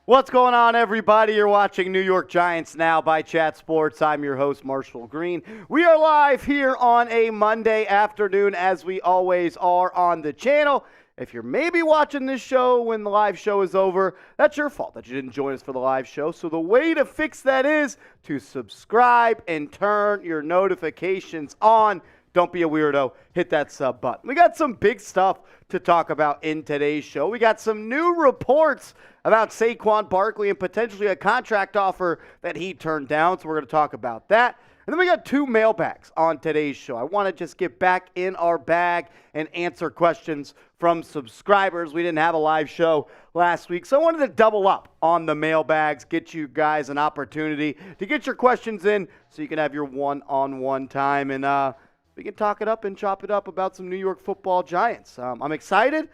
What's going on, everybody? You're watching New York Giants Now by Chat Sports. I'm your host, Marshall Green. We are live here on a Monday afternoon, as we always are on the channel. If you're maybe watching this show when the live show is over, that's your fault that you didn't join us for the live show. So the way to fix that is to subscribe and turn your notifications on. Don't be a weirdo. Hit that sub button. We got some big stuff to talk about in today's show. We got some new reports about Saquon Barkley and potentially a contract offer that he turned down. So we're going to talk about that. And then we got two mailbags on today's show. I want to just get back in our bag and answer questions from subscribers. We didn't have a live show last week, so I wanted to double up on the mailbags, get you guys an opportunity to get your questions in so you can have your one-on-one time. And we can talk it up and chop it up about some New York Football Giants. I'm excited.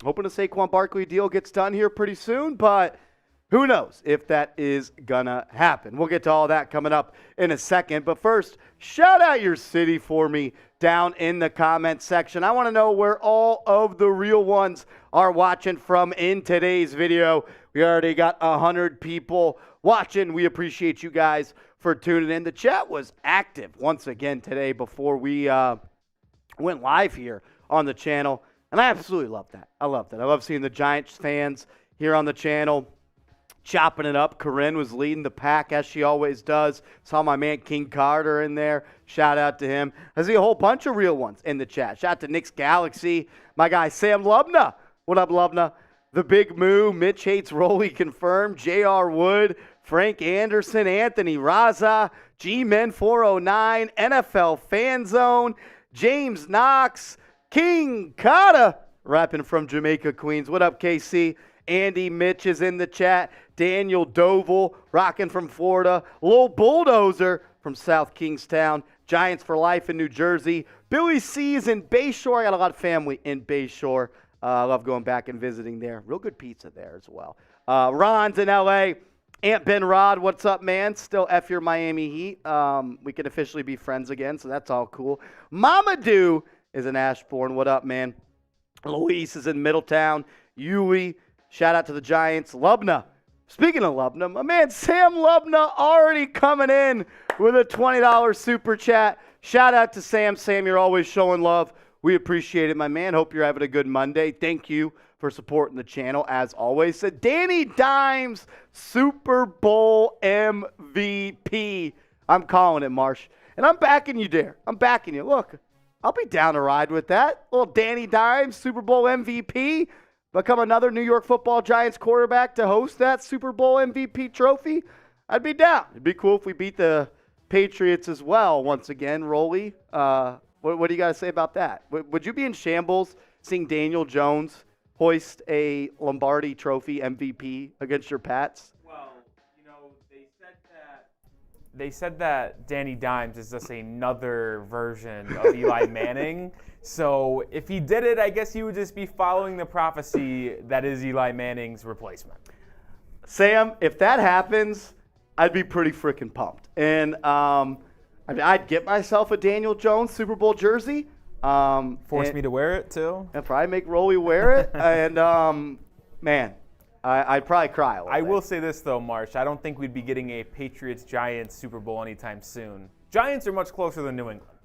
Hoping the Saquon Barkley deal gets done here pretty soon, but who knows if that is going to happen. We'll get to all that coming up in a second. But first, shout out your city for me down in the comment section. I want to know where all of the real ones are watching from in today's video. We already got 100 people watching. We appreciate you guys for tuning in. The chat was active once again today before we went live here on the channel. And I absolutely love that. I love that. I love seeing the Giants fans here on the channel chopping it up. Corinne was leading the pack as she always does. Saw my man King Carter in there. Shout out to him. I see a whole bunch of real ones in the chat. Shout out to Nick's Galaxy. My guy Sam Lubna. What up, Lubna? The Big Moo. Mitch Hates Rolly confirmed. J.R. Wood. Frank Anderson. Anthony Raza. G-Men 409. NFL Fan Zone. James Knox. King Kata, rapping from Jamaica, Queens. What up, KC? Andy Mitch is in the chat. Daniel Doval, rocking from Florida. Lil Bulldozer from South Kingstown. Giants for life in New Jersey. Billy C's in Bayshore. I got a lot of family in Bayshore. I love going back and visiting there. Real good pizza there as well. Ron's in L.A. Aunt Ben Rod, what's up, man? Still F your Miami Heat. We can officially be friends again, so that's all cool. Mama Do is in Ashbourne. What up, man? Luis is in Middletown. Yuli, shout out to the Giants. Lubna. Speaking of Lubna, my man Sam Lubna already coming in with a $20 super chat. Shout out to Sam. Sam, you're always showing love. We appreciate it, my man. Hope you're having a good Monday. Thank you for supporting the channel, as always. So Danny Dimes, Super Bowl MVP. I'm calling it, Marsh. And I'm backing you there. I'm backing you. Look, I'll be down to ride with that. Little Danny Dimes, Super Bowl MVP, become another New York Football Giants quarterback to host that Super Bowl MVP trophy. I'd be down. It'd be cool if we beat the Patriots as well once again. Rolly, what do you got to say about that? Would you be in shambles seeing Daniel Jones hoist a Lombardi Trophy MVP against your Pats? Well, they said that Danny Dimes is just another version of Eli Manning. So if he did it, I guess he would just be following the prophecy that is Eli Manning's replacement. Sam, if that happens, I'd be pretty freaking pumped. And I'd get myself a Daniel Jones Super Bowl jersey. Force me to wear it too. I'd probably make Rolly wear it. And man, I'd probably cry a little I bit. will say this though, Marsh. I don't think we'd be getting a Patriots-Giants Super Bowl anytime soon. Giants are much closer than New England.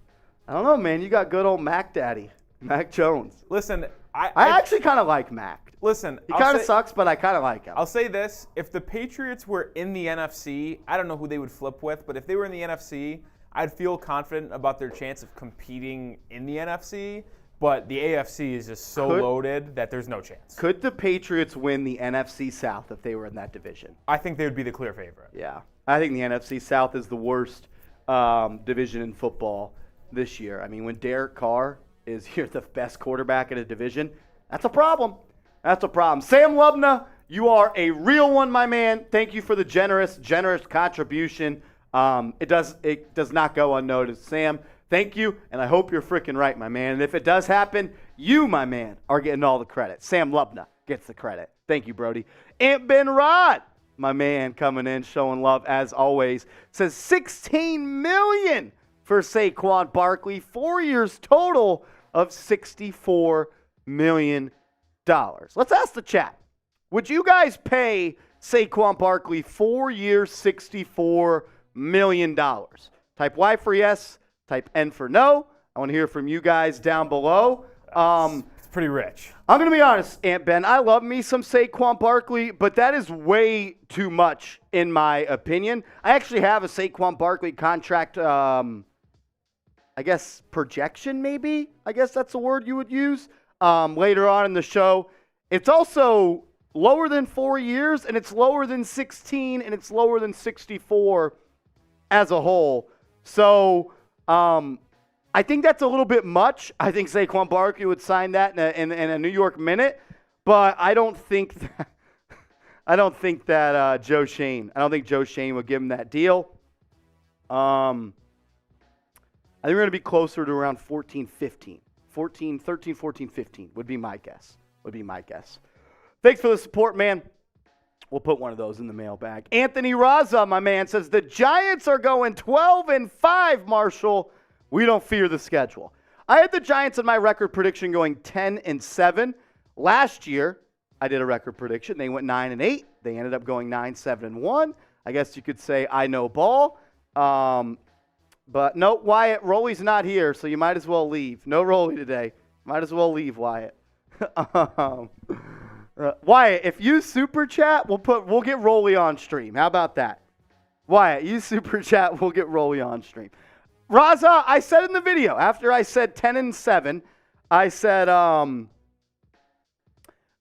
I don't know, man. You got good old Mac Daddy, Mac Jones. Listen, I actually kind of like Mac. Listen, he kind of sucks, but I kind of like him. I'll say this: if the Patriots were in the NFC, I don't know who they would flip with, but if they were in the NFC, I'd feel confident about their chance of competing in the NFC. But the AFC is just so loaded that there's no chance. Could the Patriots win the NFC South if they were in that division? I think they would be the clear favorite. Yeah. I think the NFC South is the worst division in football this year. I mean, when Derek Carr is here, the best quarterback in a division, that's a problem. That's a problem. Sam Lubna, you are a real one, my man. Thank you for the generous contribution. It does not go unnoticed. Sam, thank you, and I hope you're freaking right, my man. And if it does happen, you, my man, are getting all the credit. Sam Lubna gets the credit. Thank you, Brody. Aunt Ben Rod, my man, coming in, showing love as always, says $16 million for Saquon Barkley, 4 years total of $64 million. Let's ask the chat. Would you guys pay Saquon Barkley 4 years, $64 million? Type Y for yes, type N for no. I want to hear from you guys down below. It's pretty rich. I'm going to be honest, Aunt Ben. I love me some Saquon Barkley, but that is way too much in my opinion. I actually have a Saquon Barkley contract, I guess, projection maybe. I guess that's the word you would use later on in the show. It's also lower than 4 years, and it's lower than 16, and it's lower than 64 as a whole. So I think that's a little bit much. I think Saquon Barkley would sign that in a New York minute, but I don't think that Joe Schoen would give him that deal. I think we're going to be closer to around 14, 15. 13, 14, 15 would be my guess. Thanks for the support, man. We'll put one of those in the mailbag. Anthony Raza, my man, says the Giants are going 12-5, Marshall. We don't fear the schedule. I had the Giants in my record prediction going 10-7. Last year, I did a record prediction. They went 9-8. They ended up going 9-7-1. I guess you could say I know ball. But no, Wyatt, Rolly's not here, so you might as well leave. No Rolly today. Might as well leave, Wyatt. Wyatt, if you super chat, we'll get Rolly on stream. How about that? Wyatt, you super chat, we'll get Rolly on stream. Raza, I said in the video, after I said 10-7, I said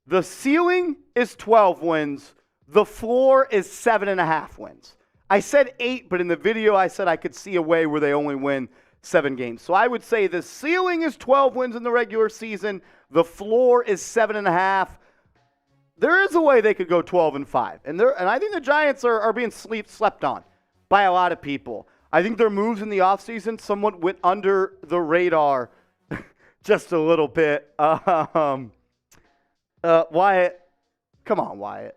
the ceiling is 12 wins. The floor is 7.5 wins. I said 8, but in the video I said I could see a way where they only win 7 games. So I would say the ceiling is 12 wins in the regular season. The floor is 7.5. There is a way they could go 12-5. And I think the Giants are being slept on by a lot of people. I think their moves in the offseason somewhat went under the radar just a little bit. Wyatt, come on, Wyatt.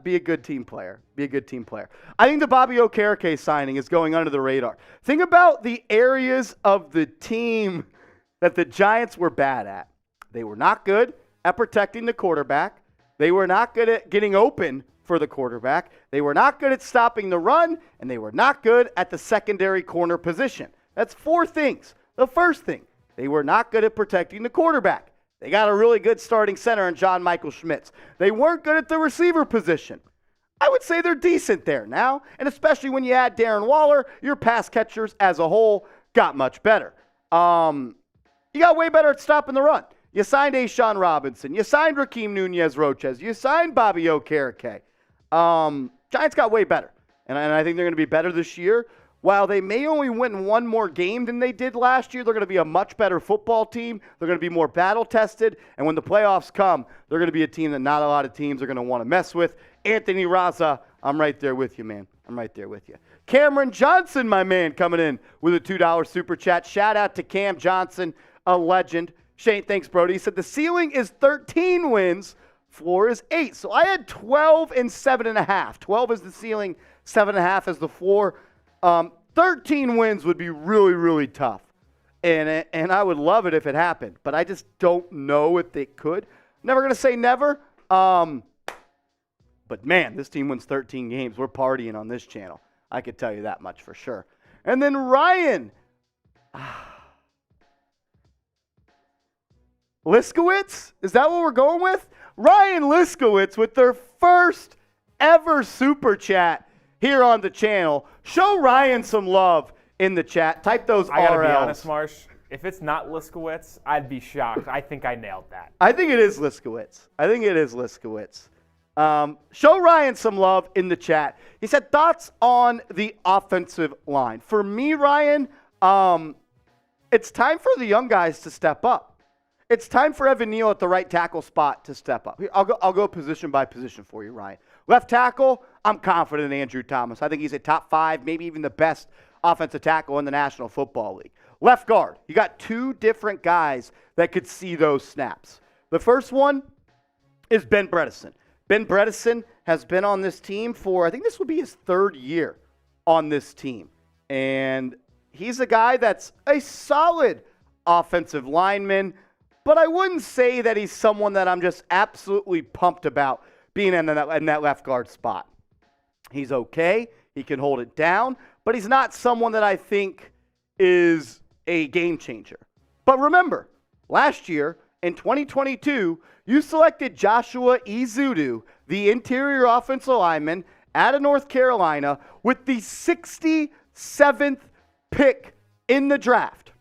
Be a good team player. I think the Bobby Okereke signing is going under the radar. Think about the areas of the team that the Giants were bad at. They were not good at protecting the quarterback. They were not good at getting open for the quarterback. They were not good at stopping the run, and they were not good at the secondary corner position. That's 4 things. The first thing, they were not good at protecting the quarterback. They got a really good starting center in John Michael Schmitz. They weren't good at the receiver position. I would say they're decent there now, and especially when you add Darren Waller, your pass catchers as a whole got much better. You got way better at stopping the run. You signed Ashawn Robinson. You signed Rakeem Nunez-Roches. You signed Bobby Okereke. Giants got way better, and I think they're going to be better this year. While they may only win 1 more game than they did last year, they're going to be a much better football team. They're going to be more battle-tested, and when the playoffs come, they're going to be a team that not a lot of teams are going to want to mess with. Anthony Raza, I'm right there with you, man. I'm right there with you. Cameron Johnson, my man, coming in with a $2 super chat. Shout out to Cam Johnson, a legend. Shane, thanks, Brody. He said the ceiling is 13 wins, floor is 8. So I had 12 and 7.5. 12 is the ceiling, 7.5 is the floor. 13 wins would be really, really tough. And I would love it if it happened, but I just don't know if they could. Never going to say never. But, man, this team wins 13 games. We're partying on this channel. I could tell you that much for sure. And then Ryan Liskowitz? Is that what we're going with? Ryan Liskowitz with their first ever super chat here on the channel. Show Ryan some love in the chat. Type those RLs. I gotta be honest, Marsh. If it's not Liskowitz, I'd be shocked. I think I nailed that. I think it is Liskowitz. Show Ryan some love in the chat. He said, thoughts on the offensive line. For me, Ryan, it's time for the young guys to step up. It's time for Evan Neal at the right tackle spot to step up. I'll go position by position for you, Ryan. Left tackle, I'm confident in Andrew Thomas. I think he's a top 5, maybe even the best offensive tackle in the National Football League. Left guard, you got 2 different guys that could see those snaps. The first one is Ben Bredeson. Ben Bredeson has been on this team for, I think this will be his 3rd year on this team. And he's a guy that's a solid offensive lineman, but I wouldn't say that he's someone that I'm just absolutely pumped about being in that left guard spot. He's okay. He can hold it down, but he's not someone that I think is a game changer. But remember, last year in 2022, you selected Joshua Ezeudu, the interior offensive lineman out of North Carolina, with the 67th pick in the draft.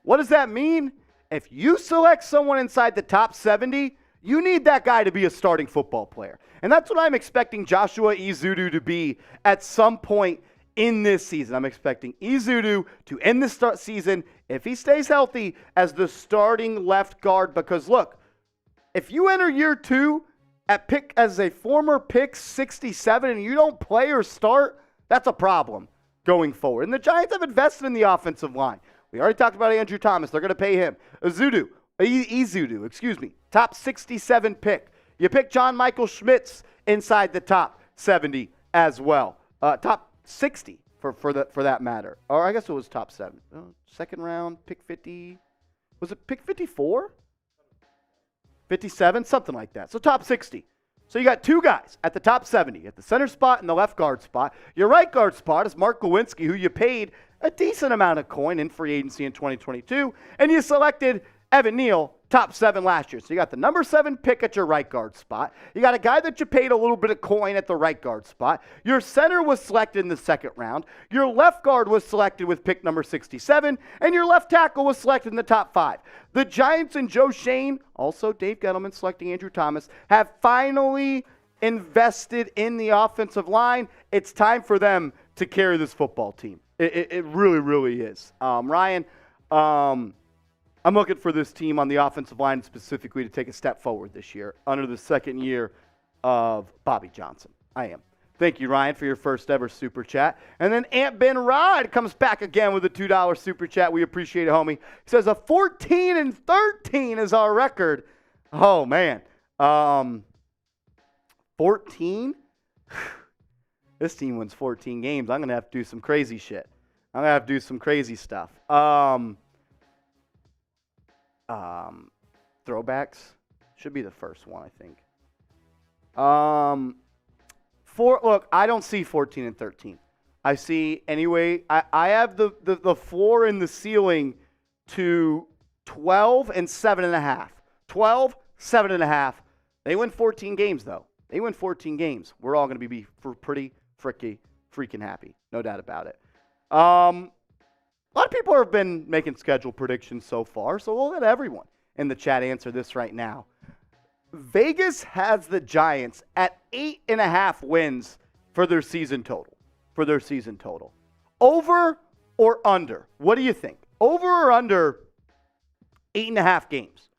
What does that mean? If you select someone inside the top 70, you need that guy to be a starting football player. And that's what I'm expecting Joshua Ezeudu to be at some point in this season. I'm expecting Ezeudu to end the season, if he stays healthy, as the starting left guard. Because look, if you enter year 2 as a former pick 67 and you don't play or start, that's a problem going forward. And the Giants have invested in the offensive line. We already talked about Andrew Thomas. They're going to pay him. Ezeudu, top 67 pick. You pick John Michael Schmitz inside the top 70 as well. Top 60 for that matter. Or I guess it was top 7. Second round, pick 50. Was it pick 54? 57, something like that. So top 60. So you got 2 guys at the top 70, at the center spot and the left guard spot. Your right guard spot is Mark Lewinsky, who you paid a decent amount of coin in free agency in 2022, and you selected Evan Neal, top 7 last year. So you got the number 7 pick at your right guard spot. You got a guy that you paid a little bit of coin at the right guard spot. Your center was selected in the second round. Your left guard was selected with pick number 67, and your left tackle was selected in the top 5. The Giants and Joe Schoen, also Dave Gettleman selecting Andrew Thomas, have finally invested in the offensive line. It's time for them to carry this football team. It really, really is. Ryan, I'm looking for this team on the offensive line specifically to take a step forward this year under the second year of Bobby Johnson. I am. Thank you, Ryan, for your first ever super chat. And then Ant Ben Rod comes back again with a $2 super chat. We appreciate it, homie. He says a 14-13 is our record. Oh, man. 14? This team wins 14 games. I'm going to have to do some crazy shit. I'm going to have to do some crazy stuff. Throwbacks should be the first one, I think. Look, I don't see 14 and 13. I see anyway. I have the floor in the ceiling to 12 and 7.5. 12, 7.5. They win 14 games though. They win 14 games. We're all going to be pretty freaking happy. No doubt about it. A lot of people have been making schedule predictions so far, so we'll let everyone in the chat answer this right now. Vegas has the Giants at 8.5 wins for their season total. Over or under? What do you think? Over or under 8.5 games?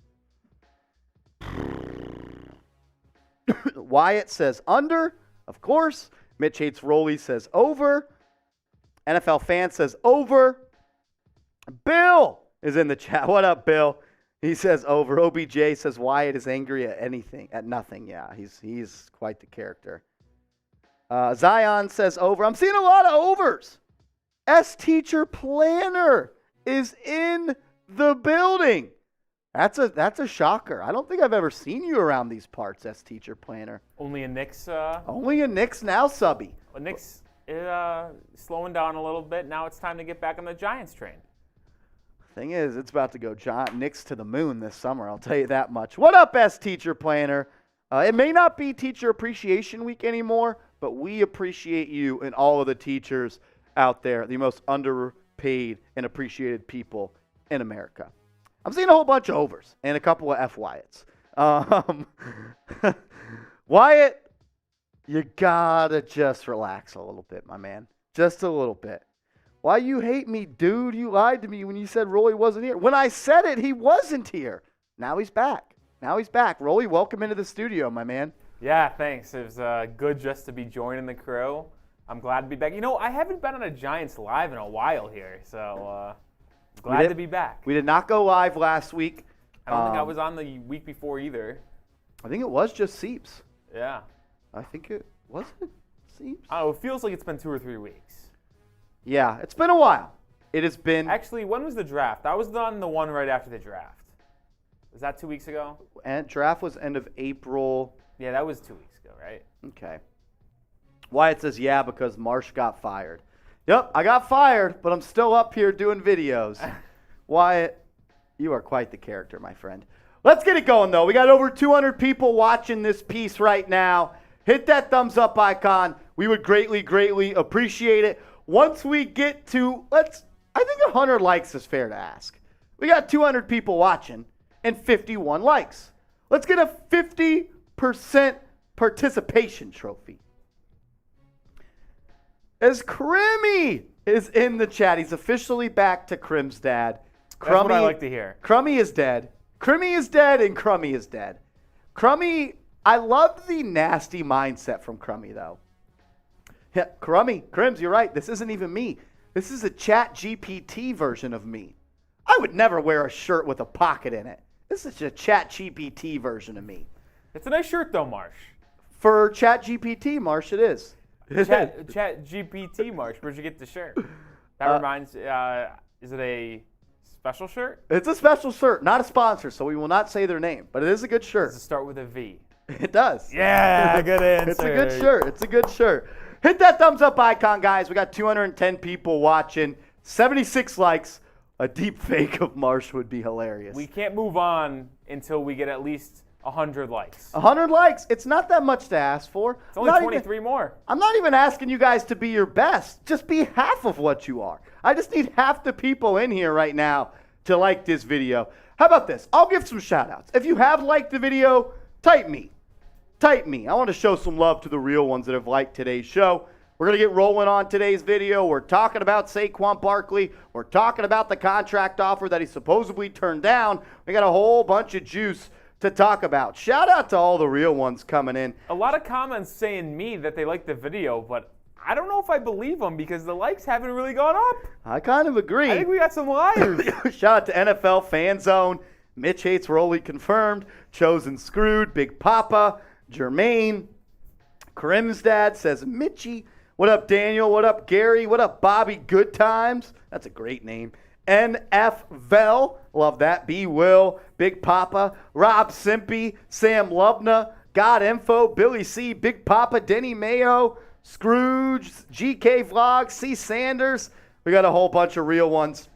Wyatt says under, of course. Mitch Hates Roley says over. NFL Fan says over. Bill is in the chat. What up, Bill? He says over. OBJ says Wyatt is angry at nothing. Yeah, he's quite the character. Zion says over. I'm seeing a lot of overs. S-Teacher Planner is in the building. That's a shocker. I don't think I've ever seen you around these parts, S-Teacher Planner. Only a Knicks. Only a Knicks now, subby. A Knicks slowing down a little bit. Now it's time to get back on the Giants train. Thing is, it's about to go Knicks to the moon this summer. I'll tell you that much. What up, S-Teacher Planner? It may not be Teacher Appreciation Week anymore, but we appreciate you and all of the teachers out there, the most underpaid and appreciated people in America. I'm seeing a whole bunch of overs and a couple of F. Wyatts. Wyatt, you gotta just relax a little bit, my man. Just a little bit. Why you hate me, dude? You lied to me when you said Rolly wasn't here. When I said it, he wasn't here. Now he's back. Rolly, welcome into the studio, my man. Yeah, thanks. It was good just to be joining the crew. I'm glad to be back. You know, I haven't been on a Giants live in a while here, so glad to be back. We did not go live last week. I don't think I was on the week before either. I think it was just Seeps. Yeah. I think it wasn't Seeps. Oh, it feels like it's been 2 or 3 weeks. Yeah, it's been a while. It has been. Actually, when was the draft? I was on the one right after the draft. Was that 2 weeks ago? And draft was end of April. Yeah, that was 2 weeks right? Okay. Wyatt says, yeah, because Marsh got fired. Yep, I got fired, but I'm still up here doing videos. Wyatt, you are quite the character, my friend. Let's get it going, though. We got over 200 people watching this piece right now. Hit that thumbs up icon. We would greatly, greatly appreciate it. Once we get to, I think 100 likes is fair to ask. We got 200 people watching and 51 likes. Let's get a 50% participation trophy. As Crimmy is in the chat, he's officially back to Crim's dad. That's what I like to hear. Crummy is dead. Crimmy is dead, and Crummy is dead. Crummy, I love the nasty mindset from Crummy, though. Yeah, Crims, you're right. This isn't even me. This is a Chat GPT version of me. I would never wear a shirt with a pocket in it. This is a Chat GPT version of me. It's a nice shirt, though, Marsh. For Chat GPT, Marsh, it is. Chat GPT, Marsh. Where'd you get the shirt? That reminds. Is it a special shirt? It's a special shirt, not a sponsor, so we will not say their name, but it is a good shirt. Does it start with a V? It does. Yeah, good answer. It's a good shirt. It's a good shirt. Hit that thumbs up icon, guys. We got 210 people watching, 76 likes. A deep fake of Marsh would be hilarious. We can't move on until we get at least 100 likes. 100 likes. It's not that much to ask for. It's only 23 more. I'm not even asking you guys to be your best. Just be half of what you are. I just need half the people in here right now to like this video. How about this? I'll give some shout outs. If you have liked the video, type me. Type me. I want to show some love to the real ones that have liked today's show. We're going to get rolling on today's video. We're talking about Saquon Barkley. We're talking about the contract offer that he supposedly turned down. We got a whole bunch of juice to talk about. Shout out to all the real ones coming in. A lot of comments saying me that they like the video, but I don't know if I believe them because the likes haven't really gone up. I kind of agree. I think we got some likes. Shout out to NFL Fan Zone. Mitch hates Rolly confirmed. Chosen Screwed. Big Papa. Jermaine. Crim's dad says Mitchie. What up, Daniel? What up, Gary? What up, Bobby? Good Times. That's a great name. NF Vel. Love that. B. Will. Big Papa. Rob Simpy. Sam Lovna. God Info. Billy C. Big Papa. Denny Mayo. Scrooge. GK Vlog. C. Sanders. We got a whole bunch of real ones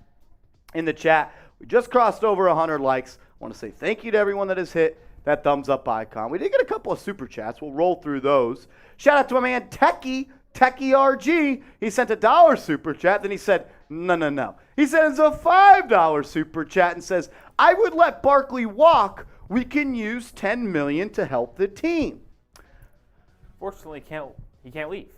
in the chat. We just crossed over 100 likes. I want to say thank you to everyone that has hit that thumbs up icon. We did get a couple of super chats. We'll roll through those. Shout out to my man Techie RG. He sent $1 super chat. Then he said, no. He sends a $5 super chat and says, I would let Barkley walk. We can use $10 million to help the team. Fortunately, he can't leave.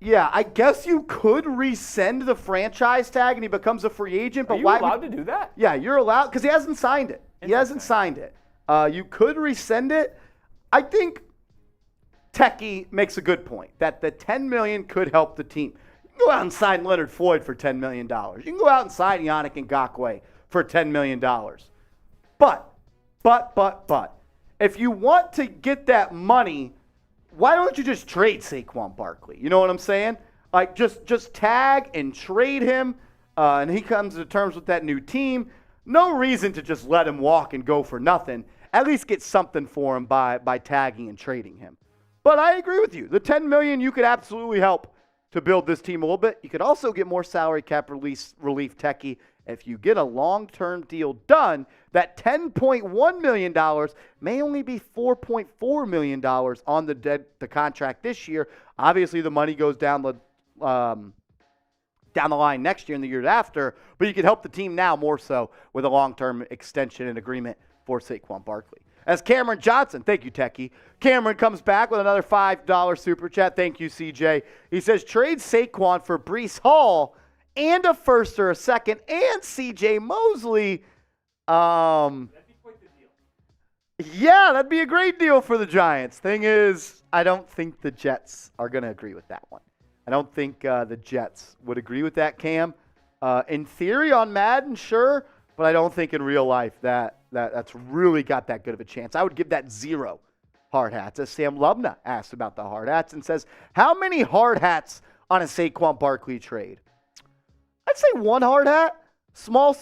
Yeah, I guess you could rescind the franchise tag and he becomes a free agent. But Are you why allowed to do that? Yeah, you're allowed because he hasn't signed it. You could rescind it. I think Techie makes a good point that the $10 million could help the team. You can go out and sign Leonard Floyd for $10 million. You can go out and sign Yannick Ngakoue for $10 million. But, if you want to get that money, why don't you just trade Saquon Barkley? You know what I'm saying? Like, just tag and trade him, and he comes to terms with that new team. No reason to just let him walk and go for nothing. At least get something for him by tagging and trading him. But I agree with you. The $10 million, you could absolutely help to build this team a little bit. You could also get more salary cap relief, Techie. If you get a long-term deal done, that $10.1 million may only be $4.4 million on the contract this year. Obviously, the money goes down the line next year and the year after, but you can help the team now more so with a long-term extension and agreement for Saquon Barkley. As Cameron Johnson, thank you, Techie. Cameron comes back with another $5 super chat. Thank you, CJ. He says, trade Saquon for Breece Hall and a first or a second and CJ Mosley. That'd be quite the deal. Yeah, that'd be a great deal for the Giants. Thing is, I don't think the Jets are going to agree with that one. I don't think the Jets would agree with that, Cam. In theory, on Madden, sure, but I don't think in real life that's really got that good of a chance. I would give that 0 hard hats. As Sam Lubna asked about the hard hats and says, how many hard hats on a Saquon Barkley trade? I'd say 1 hard hat. Small,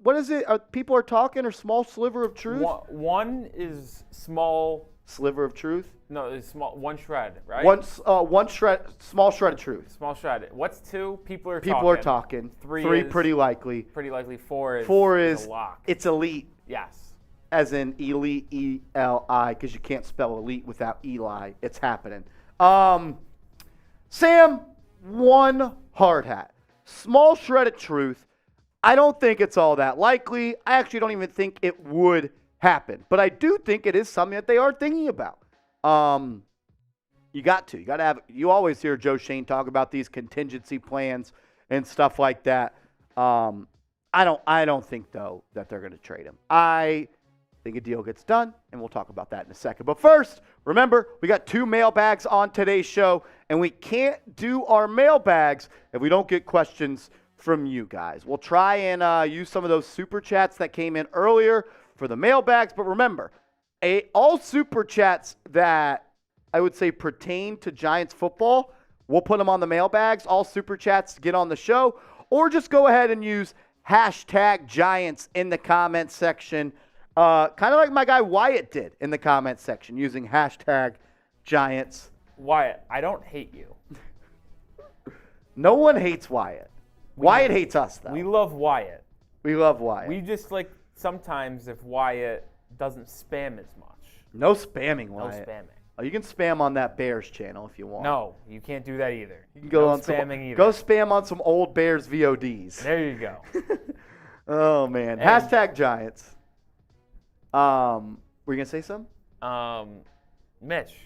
what is it? People are talking or small sliver of truth? One is small Sliver of truth. No, it's one shred, right? One shred, small shred of truth. Small shred. What's 2? People are talking. 3 is pretty likely. Pretty likely. 4 is a lock. It's elite. Yes. As in elite, E-L-I, because you can't spell elite without Eli. It's happening. Sam, one hard hat. Small shred of truth. I don't think it's all that likely. I actually don't even think it would happen. But I do think it is something that they are thinking about. You got to have. You always hear Joe Schoen talk about these contingency plans and stuff like that. I don't think though that they're going to trade him. I think a deal gets done, and we'll talk about that in a second. But first, remember, we got 2 mailbags on today's show, and we can't do our mailbags if we don't get questions from you guys. We'll try and use some of those super chats that came in earlier for the mailbags, but remember, all super chats that I would say pertain to Giants football, we'll put them on the mailbags. All super chats get on the show, or just go ahead and use hashtag Giants in the comment section. Kind of like my guy Wyatt did in the comment section using hashtag Giants. Wyatt, I don't hate you. No one hates Wyatt. Wyatt hates us, though. We love Wyatt. We love Wyatt. We just like sometimes if Wyatt doesn't spam as much. No spamming, Wyatt. No spamming. Oh, you can spam on that Bears channel if you want. No, you can't do that either. You can go no on spamming either. Go spam on some old Bears VODs. There you go. Oh man. And hashtag Giants. Were you gonna say something? Mitch,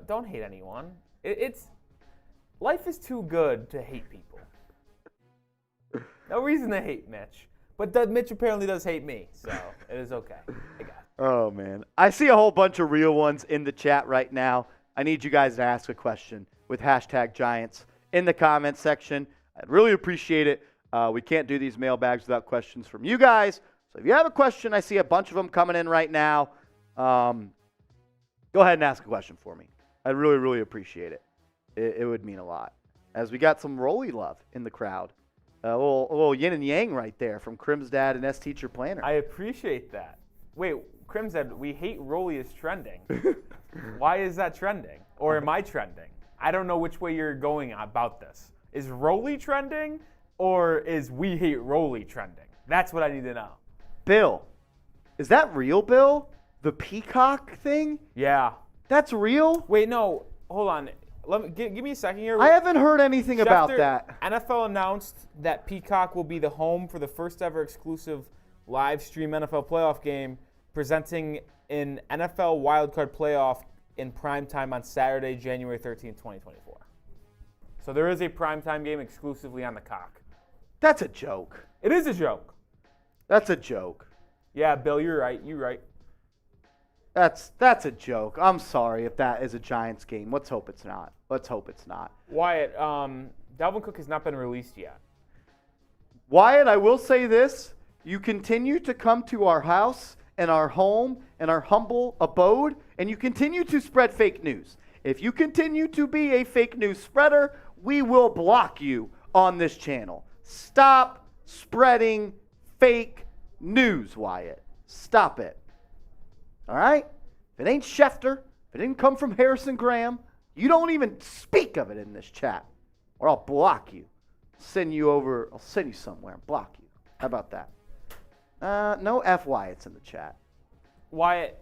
don't hate anyone. It's life is too good to hate people. No reason to hate Mitch, but Mitch apparently does hate me, so it is okay. I got it. Oh man, I see a whole bunch of real ones in the chat right now. I need you guys to ask a question with hashtag Giants in the comments section. I'd really appreciate it. We can't do these mailbags without questions from you guys. So if you have a question, I see a bunch of them coming in right now. Go ahead and ask a question for me. I'd really, really appreciate it. It would mean a lot. As we got some Rolly love in the crowd. A little yin and yang right there from Crim's dad and S Teacher Planner. I appreciate that. Wait, Crim's dad, we hate Rolly is trending. Why is that trending? Or am I trending? I don't know which way you're going about this. Is Rolly trending or is we hate Rolly trending? That's what I need to know. Bill, is that real, Bill? The peacock thing? Yeah. That's real? Wait, no. Hold on. Give me a second here. I haven't heard anything about that. NFL announced that Peacock will be the home for the first ever exclusive live stream NFL playoff game, presenting an NFL wildcard playoff in primetime on Saturday, January 13th, 2024. So there is a primetime game exclusively on the cock. That's a joke. It is a joke. That's a joke. Yeah, Bill, you're right. You're right. That's a joke. I'm sorry if that is a Giants game. Let's hope it's not. Wyatt, Dalvin Cook has not been released yet. Wyatt, I will say this. You continue to come to our house and our home and our humble abode, and you continue to spread fake news. If you continue to be a fake news spreader, we will block you on this channel. Stop spreading fake news, Wyatt. Stop it. All right? If it ain't Schefter, if it didn't come from Harrison Graham, you don't even speak of it in this chat, or I'll block you. I'll send you somewhere and block you. How about that? No F Wyatt's in the chat. Wyatt,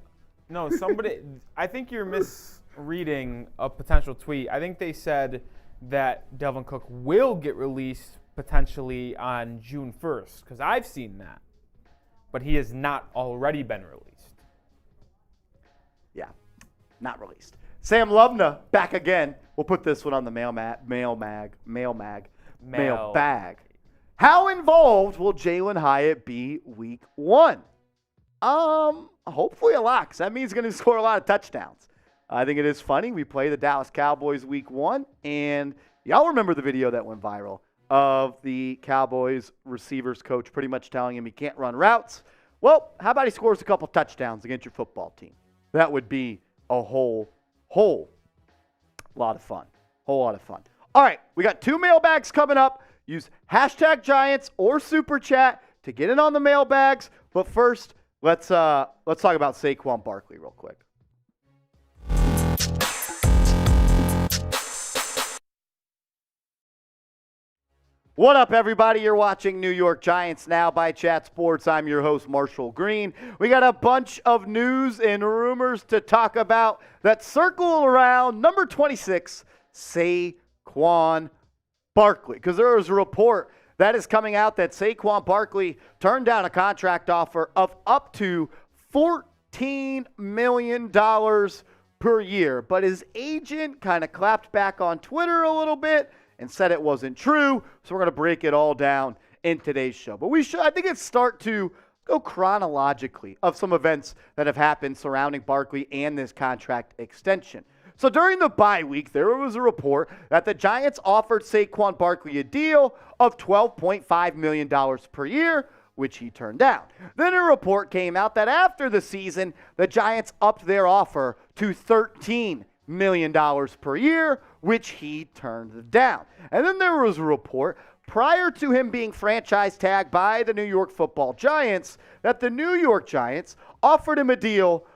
no, somebody, I think you're misreading a potential tweet. I think they said that Dalvin Cook will get released potentially on June 1st, because I've seen that, but he has not already been released. Yeah, not released. Sam Lovna back again. We'll put this one on the mailbag. How involved will Jalen Hyatt be week 1? Hopefully a lot, because that means he's going to score a lot of touchdowns. I think it is funny. We play the Dallas Cowboys week 1, and y'all remember the video that went viral of the Cowboys receivers coach pretty much telling him he can't run routes. Well, how about he scores a couple touchdowns against your football team? That would be a whole lot of fun. Whole lot of fun. All right, we got 2 mailbags coming up. Use hashtag Giants or Super Chat to get in on the mailbags. But first, let's talk about Saquon Barkley real quick. What up, everybody? You're watching New York Giants Now by Chat Sports. I'm your host, Marshall Green. We got a bunch of news and rumors to talk about that circle around number 26, Saquon Barkley. Because there is a report that is coming out that Saquon Barkley turned down a contract offer of up to $14 million per year. But his agent kind of clapped back on Twitter a little bit and said it wasn't true. So we're going to break it all down in today's show. But I think it's start to go chronologically of some events that have happened surrounding Barkley and this contract extension. So during the bye week, there was a report that the Giants offered Saquon Barkley a deal of $12.5 million per year, which he turned down. Then a report came out that after the season, the Giants upped their offer to $13 million per year, which he turned down. And then there was a report prior to him being franchise tagged by the New York Football Giants that the New York Giants offered him a deal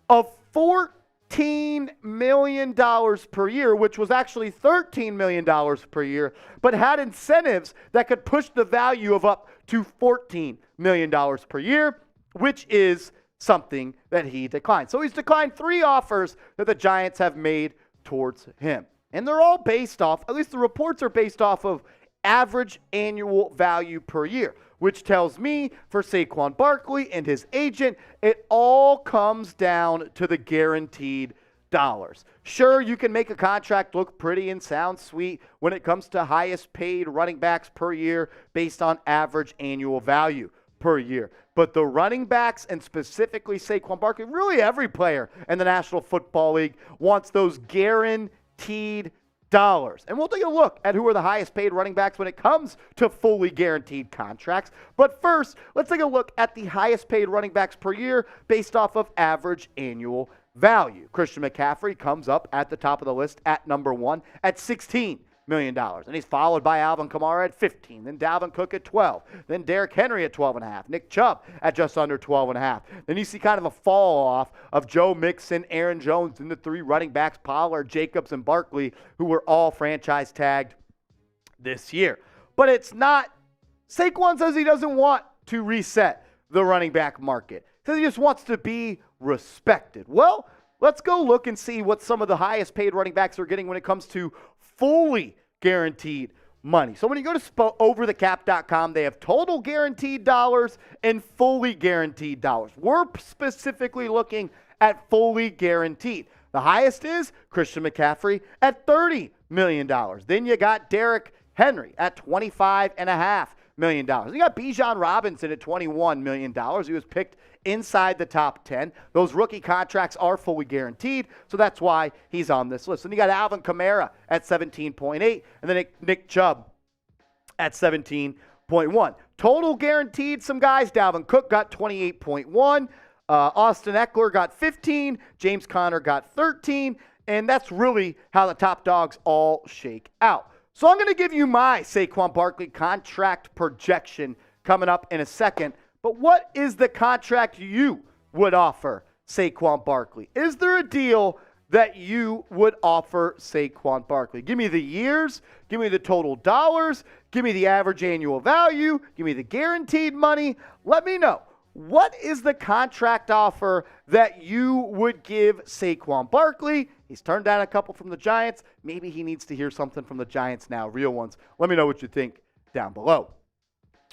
of $14 million per year, which was actually $13 million per year, but had incentives that could push the value of up to $14 million per year, which is something that he declined. So he's declined 3 offers that the Giants have made towards him. And they're all based off, at least the reports are based off of average annual value per year, which tells me for Saquon Barkley and his agent, it all comes down to the guaranteed dollars. Sure, you can make a contract look pretty and sound sweet when it comes to highest paid running backs per year based on average annual value per year. But the running backs, and specifically Saquon Barkley, really every player in the National Football League wants those guaranteed dollars. And we'll take a look at who are the highest paid running backs when it comes to fully guaranteed contracts. But first, let's take a look at the highest paid running backs per year based off of average annual value. Christian McCaffrey comes up at the top of the list at number 1 at $16 million. And he's followed by Alvin Kamara at 15, then Dalvin Cook at 12, then Derrick Henry at 12.5, Nick Chubb at just under 12.5. Then you see kind of a fall off of Joe Mixon, Aaron Jones, and the 3 running backs, Pollard, Jacobs, and Barkley, who were all franchise tagged this year. But it's not, Saquon says he doesn't want to reset the running back market. He says he just wants to be respected. Well, let's go look and see what some of the highest paid running backs are getting when it comes to fully guaranteed money. So when you go to overthecap.com, they have total guaranteed dollars and fully guaranteed dollars. We're specifically looking at fully guaranteed. The highest is Christian McCaffrey at $30 million. Then you got Derrick Henry at $25.5 million. You got Bijan Robinson at $21 million. He was picked inside the top 10. Those rookie contracts are fully guaranteed, so that's why he's on this list. And you got Alvin Kamara at 17.8, and then Nick Chubb at 17.1. Total guaranteed, some guys, Dalvin Cook got 28.1, Austin Eckler got 15, James Conner got 13, and that's really how the top dogs all shake out. So I'm going to give you my Saquon Barkley contract projection coming up in a second. But what is the contract you would offer Saquon Barkley? Is there a deal that you would offer Saquon Barkley? Give me the years. Give me the total dollars. Give me the average annual value. Give me the guaranteed money. Let me know. What is the contract offer that you would give Saquon Barkley? He's turned down a couple from the Giants. Maybe he needs to hear something from the Giants now, real ones. Let me know what you think down below.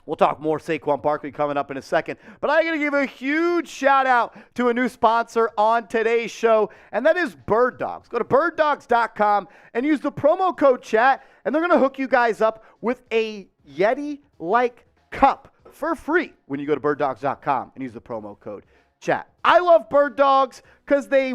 We'll talk more Saquon Barkley coming up in a second. But I'm going to give a huge shout out to a new sponsor on today's show, and that is Bird Dogs. Go to birddogs.com and use the promo code CHAT, and they're going to hook you guys up with a Yeti-like cup for free when you go to birddogs.com and use the promo code CHAT. I love Bird Dogs because they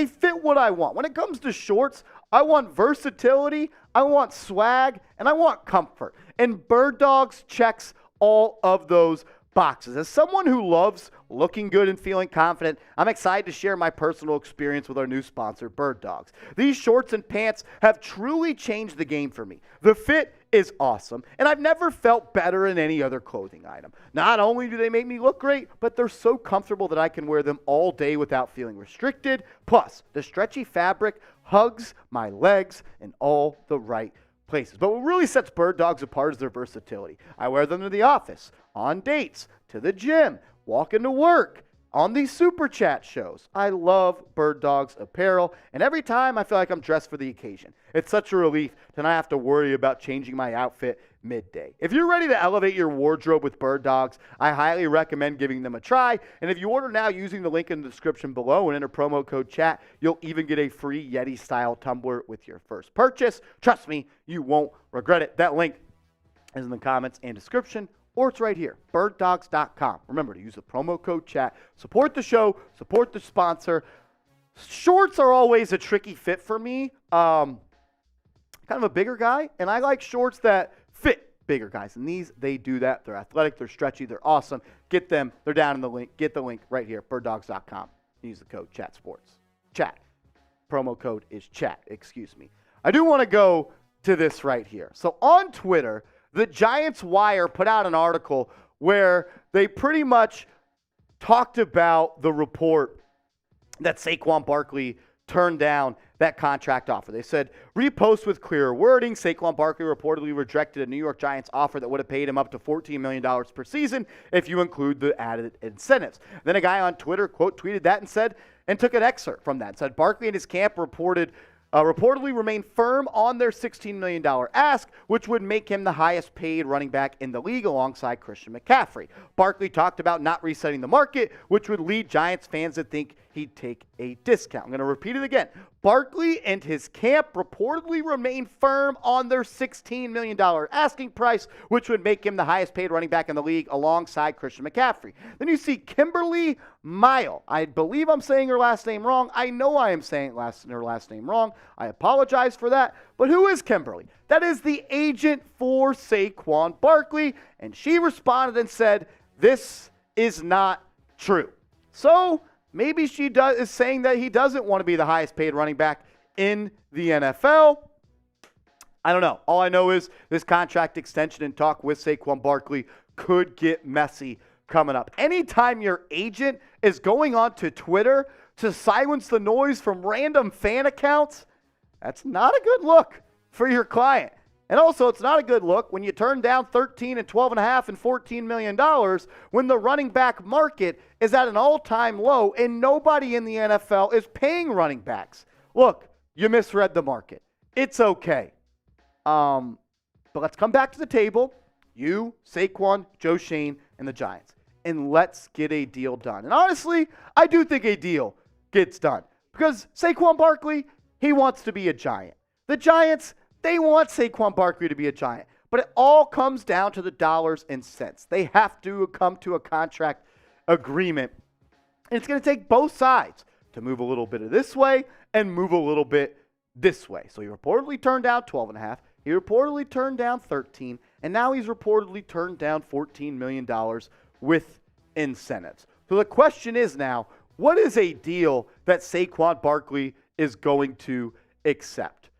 fit what I want. When it comes to shorts, I want versatility, I want swag, and I want comfort. And Bird Dogs checks all of those boxes. As someone who loves looking good and feeling confident, I'm excited to share my personal experience with our new sponsor, Bird Dogs. These shorts and pants have truly changed the game for me. The fit is awesome, and I've never felt better in any other clothing item. Not only do they make me look great, but they're so comfortable that I can wear them all day without feeling restricted. Plus, the stretchy fabric hugs my legs in all the right places. But what really sets bird dogs apart is their versatility. I wear them to the office, on dates, to the gym, walking to work, on these super chat shows. I love Bird Dogs apparel, and every time I feel like I'm dressed for the occasion. It's such a relief to not have to worry about changing my outfit midday. If you're ready to elevate your wardrobe with Bird Dogs, I highly recommend giving them a try. And if you order now using the link in the description below and enter promo code CHAT, you'll even get a free Yeti-style tumbler with your first purchase. Trust me, you won't regret it. That link is in the comments and description, or it's right here, birddogs.com. Remember to use the promo code CHAT. Support the show, support the sponsor. Shorts are always a tricky fit for me. Kind of a bigger guy, and I like shorts that fit bigger guys. And these, they do that. They're athletic, they're stretchy, they're awesome. Get them. They're down in the link. Get the link right here, birddogs.com. Use the code CHATSPORTS. Chat. Promo code is CHAT, excuse me. I do want to go to this right here. So on Twitter, the Giants Wire put out an article where they pretty much talked about the report that Saquon Barkley turned down that contract offer. They said, repost with clearer wording. Saquon Barkley reportedly rejected a New York Giants offer that would have paid him up to $14 million per season if you include the added incentives. Then a guy on Twitter, quote, tweeted that and said, and took an excerpt from that. Said Barkley and his camp reportedly remain firm on their $16 million ask, which would make him the highest paid running back in the league alongside Christian McCaffrey. Barkley talked about not resetting the market, which would lead Giants fans to think he'd take a discount. I'm going to repeat it again. Barkley and his camp reportedly remain firm on their $16 million asking price, which would make him the highest paid running back in the league alongside Christian McCaffrey. Then you see Kimberly Mile. I believe I'm saying her last name wrong. I know I am saying her last name wrong. I apologize for that. But who is Kimberly? That is the agent for Saquon Barkley. And she responded and said, this is not true. So maybe she is saying that he doesn't want to be the highest paid running back in the NFL. I don't know. All I know is this contract extension and talk with Saquon Barkley could get messy coming up. Anytime your agent is going on to Twitter to silence the noise from random fan accounts, that's not a good look for your client. And also, it's not a good look when you turn down 13 and 12 and a half and $14 million when the running back market is at an all-time low and nobody in the NFL is paying running backs. Look, you misread the market. It's okay. But let's come back to the table. You, Saquon, Joe Schoen, and the Giants. And let's get a deal done. And honestly, I do think a deal gets done. Because Saquon Barkley, he wants to be a Giant. The Giants, they want Saquon Barkley to be a Giant. But it all comes down to the dollars and cents. They have to come to a contract agreement. And it's going to take both sides to move a little bit of this way and move a little bit this way. So he reportedly turned down 12 and a half. He reportedly turned down 13. And now he's reportedly turned down $14 million with incentives. So the question is now, what is a deal that Saquon Barkley is going to accept?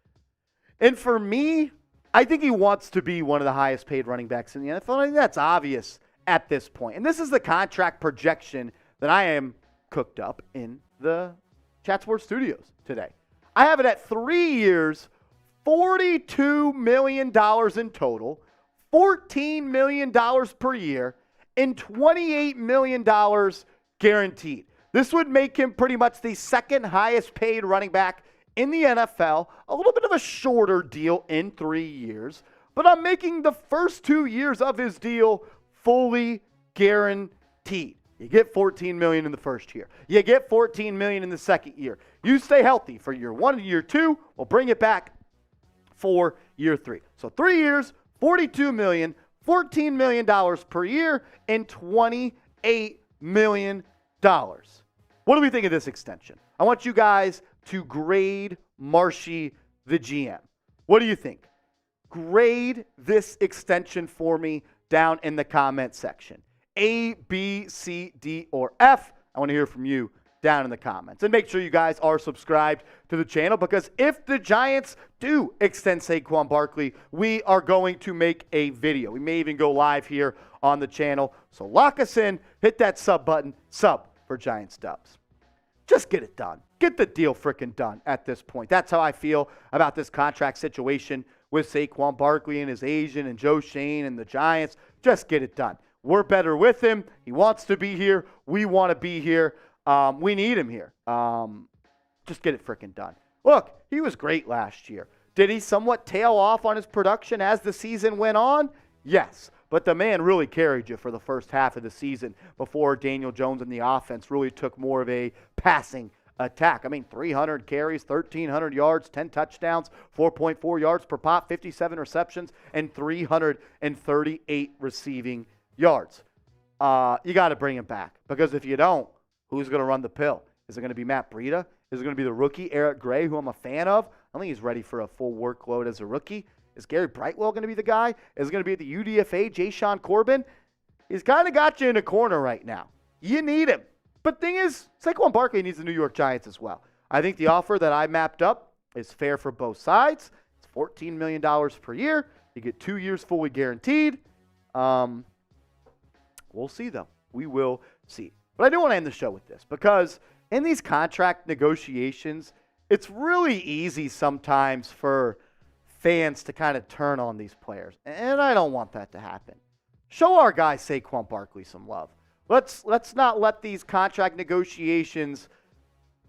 And for me, I think he wants to be one of the highest paid running backs in the NFL. I think that's obvious at this point. And this is the contract projection that I am cooked up in the Chat Sports Studios today. I have it at 3 years, $42 million in total, $14 million per year, and $28 million guaranteed. This would make him pretty much the second highest paid running back in the NFL. A little bit of a shorter deal in 3 years, but I'm making the first 2 years of his deal fully guaranteed. You get $14 million in the first year. You get $14 million in the second year. You stay healthy for year 1 and year 2. We'll bring it back for year 3. So 3 years, $42 million, $14 million per year, and $28 million. What do we think of this extension? I want you guys to grade Marshy, the GM. What do you think? Grade this extension for me down in the comment section. A, B, C, D, or F. I want to hear from you down in the comments. And make sure you guys are subscribed to the channel, because if the Giants do extend Saquon Barkley, we are going to make a video. We may even go live here on the channel. So lock us in, hit that sub button, sub for Giants Dubs. Just get it done. Get the deal freaking done at this point. That's how I feel about this contract situation with Saquon Barkley and his Asian and Joe Schoen and the Giants. Just get it done. We're better with him. He wants to be here. We want to be here. We need him here. Just get it freaking done. Look, he was great last year. Did he somewhat tail off on his production as the season went on? Yes. But the man really carried you for the first half of the season before Daniel Jones and the offense really took more of a passing attack. I mean, 300 carries, 1,300 yards, 10 touchdowns, 4.4 yards per pop, 57 receptions, and 338 receiving yards. You got to bring him back because if you don't, who's going to run the pill? Is it going to be Matt Breida? Is it going to be the rookie Eric Gray, who I'm a fan of? I think he's ready for a full workload as a rookie. Is Gary Brightwell going to be the guy? Is it going to be the UDFA, Jay-Sean Corbin? He's kind of got you in a corner right now. You need him. But thing is, Saquon Barkley needs the New York Giants as well. I think the offer that I mapped up is fair for both sides. It's $14 million per year. You get 2 years fully guaranteed. We'll see, though. We will see. But I do want to end the show with this because in these contract negotiations, it's really easy sometimes for fans to kind of turn on these players. And I don't want that to happen. Show our guy Saquon Barkley some love. Let's not let these contract negotiations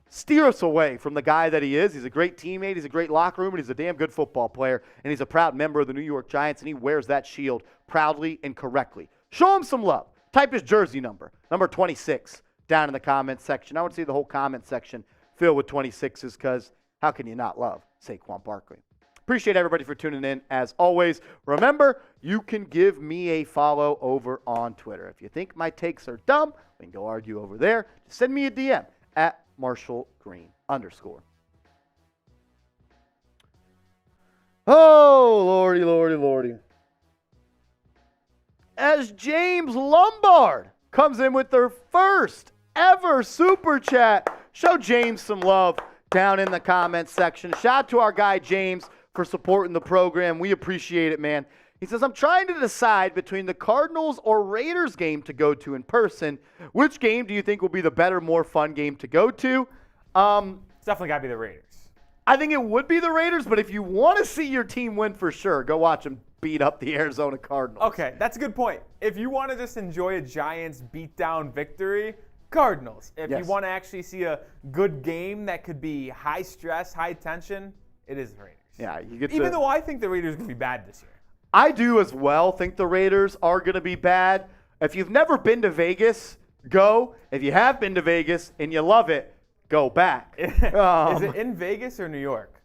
steer us away from the guy that he is. He's a great teammate. He's a great locker room, and he's a damn good football player. And he's a proud member of the New York Giants, and he wears that shield proudly and correctly. Show him some love. Type his jersey number 26, down in the comments section. I want to see the whole comment section filled with 26s because how can you not love Saquon Barkley? Appreciate everybody for tuning in. As always, remember, you can give me a follow over on Twitter. If you think my takes are dumb, we can go argue over there. Just send me a DM at @MarshallGreen_. Oh, lordy, lordy, lordy. As James Lombard comes in with their first ever super chat. Show James some love down in the comments section. Shout out to our guy James for supporting the program. We appreciate it, man. He says, I'm trying to decide between the Cardinals or Raiders game to go to in person. Which game do you think will be the better, more fun game to go to? It's definitely got to be the Raiders. I think it would be the Raiders, but if you want to see your team win for sure, go watch them beat up the Arizona Cardinals. Okay, that's a good point. If you want to just enjoy a Giants beatdown victory, Cardinals. If you want to actually see a good game that could be high stress, high tension, it is the Raiders. Yeah, you get Even though I think the Raiders are going to be bad this year. I do as well think the Raiders are going to be bad. If you've never been to Vegas, go. If you have been to Vegas and you love it, go back. Is it in Vegas or New York?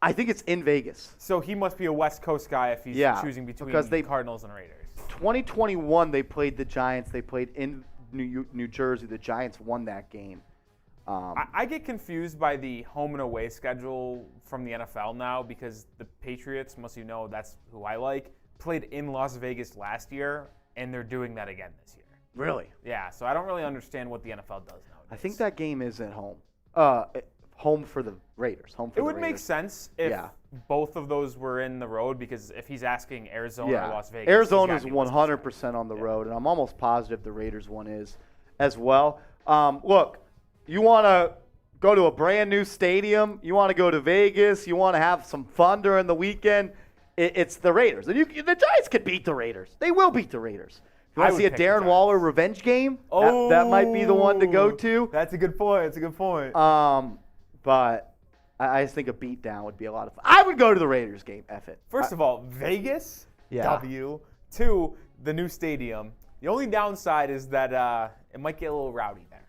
I think it's in Vegas. So he must be a West Coast guy if he's choosing between the Cardinals and Raiders. 2021, they played the Giants. They played in New Jersey. The Giants won that game. I get confused by the home and away schedule from the NFL now because the Patriots, most of you know that's who I like, played in Las Vegas last year, and they're doing that again this year. Really? Yeah, so I don't really understand what the NFL does nowadays. I think that game is at home. Home for the Raiders. It would make sense if both of those were in the road because if he's asking Arizona or Las Vegas. Arizona is 100% on the road, and I'm almost positive the Raiders one is as well. Look, you want to go to a brand new stadium, you want to go to Vegas, you want to have some fun during the weekend, it's the Raiders. And the Giants could beat the Raiders. They will beat the Raiders. If you want to see a Darren Waller revenge game, that might be the one to go to. That's a good point. That's a good point. But I just think a beatdown would be a lot of fun. I would go to the Raiders game. F it. First of all, Vegas, W. 2, the new stadium. The only downside is that it might get a little rowdy there.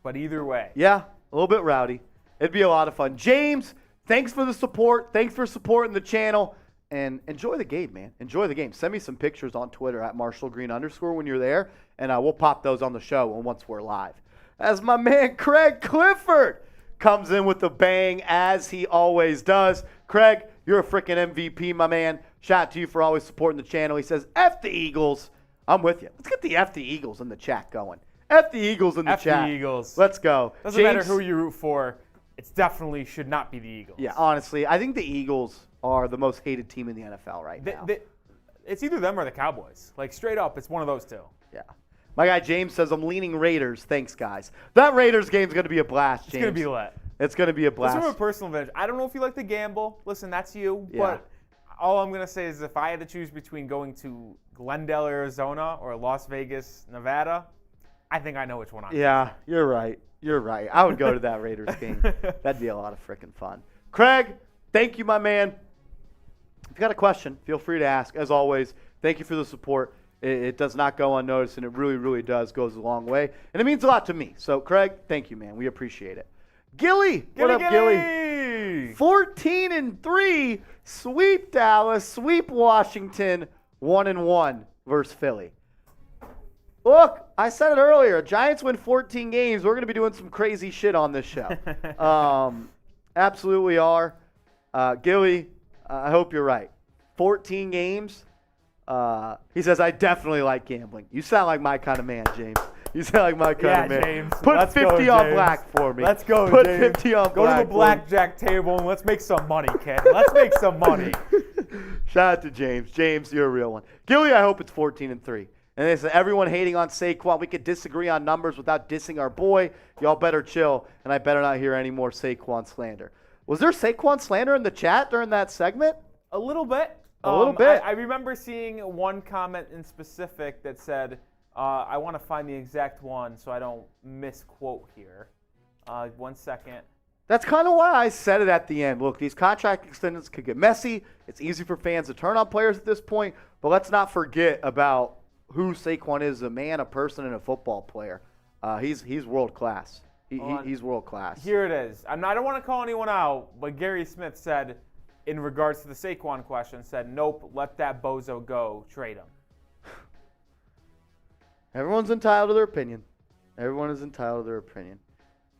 But either way. Yeah, a little bit rowdy. It'd be a lot of fun. James, thanks for the support. Thanks for supporting the channel. And enjoy the game, man. Enjoy the game. Send me some pictures on Twitter at @MarshallGreen_ when you're there. And we'll pop those on the show once we're live. As my man Craig Clifford comes in with a bang, as he always does. Craig, you're a freaking MVP, my man. Shout out to you for always supporting the channel. He says, F the Eagles. I'm with you. Let's get the F the Eagles in the chat going. F the Eagles in the chat. F the Eagles. Let's go. Doesn't matter who you root for. It definitely should not be the Eagles. Yeah, honestly, I think the Eagles are the most hated team in the NFL right now. It's either them or the Cowboys. Like, straight up, it's one of those two. Yeah. My guy James says, I'm leaning Raiders. Thanks, guys. That Raiders game's going to be a blast, James. It's going to be lit. It's going to be a blast. Listen, from a personal advantage, I don't know if you like to gamble. Listen, that's you. Yeah. But all I'm going to say is if I had to choose between going to Glendale, Arizona or Las Vegas, Nevada, I think I know which one I'm Yeah, you're right. You're right. I would go to that Raiders game. That'd be a lot of freaking fun. Craig, thank you, my man. If you got a question, feel free to ask. As always, thank you for the support. It does not go unnoticed, and it really, really goes a long way. And it means a lot to me. So, Craig, thank you, man. We appreciate it. Gilly, what up, Gilly? 14-3, sweep Dallas, sweep Washington, 1-1 versus Philly. Look, I said it earlier. Giants win 14 games. We're going to be doing some crazy shit on this show. Absolutely are. Gilly, I hope you're right. 14 games. He says, I definitely like gambling. You sound like my kind of man, James. You sound like my kind of man. James. Put 50 on black for me. Let's go, Put James. 50 on go black. Go to the blackjack table and let's make some money, kid. Let's make some money. Shout out to James. James, you're a real one. Gilly, I hope it's 14-3. And they said, everyone hating on Saquon. We could disagree on numbers without dissing our boy. Y'all better chill, and I better not hear any more Saquon slander. Was there Saquon slander in the chat during that segment? A little bit. A little bit. I remember seeing one comment in specific that said, I want to find the exact one so I don't misquote here. 1 second. That's kind of why I said it at the end. Look, these contract extensions could get messy. It's easy for fans to turn on players at this point, but let's not forget about who Saquon is, a man, a person, and a football player. He's world class. He's world class. Here it is. I don't want to call anyone out, but Gary Smith said, in regards to the Saquon question, said, nope, let that bozo go, trade him. Everyone's entitled to their opinion. Everyone is entitled to their opinion.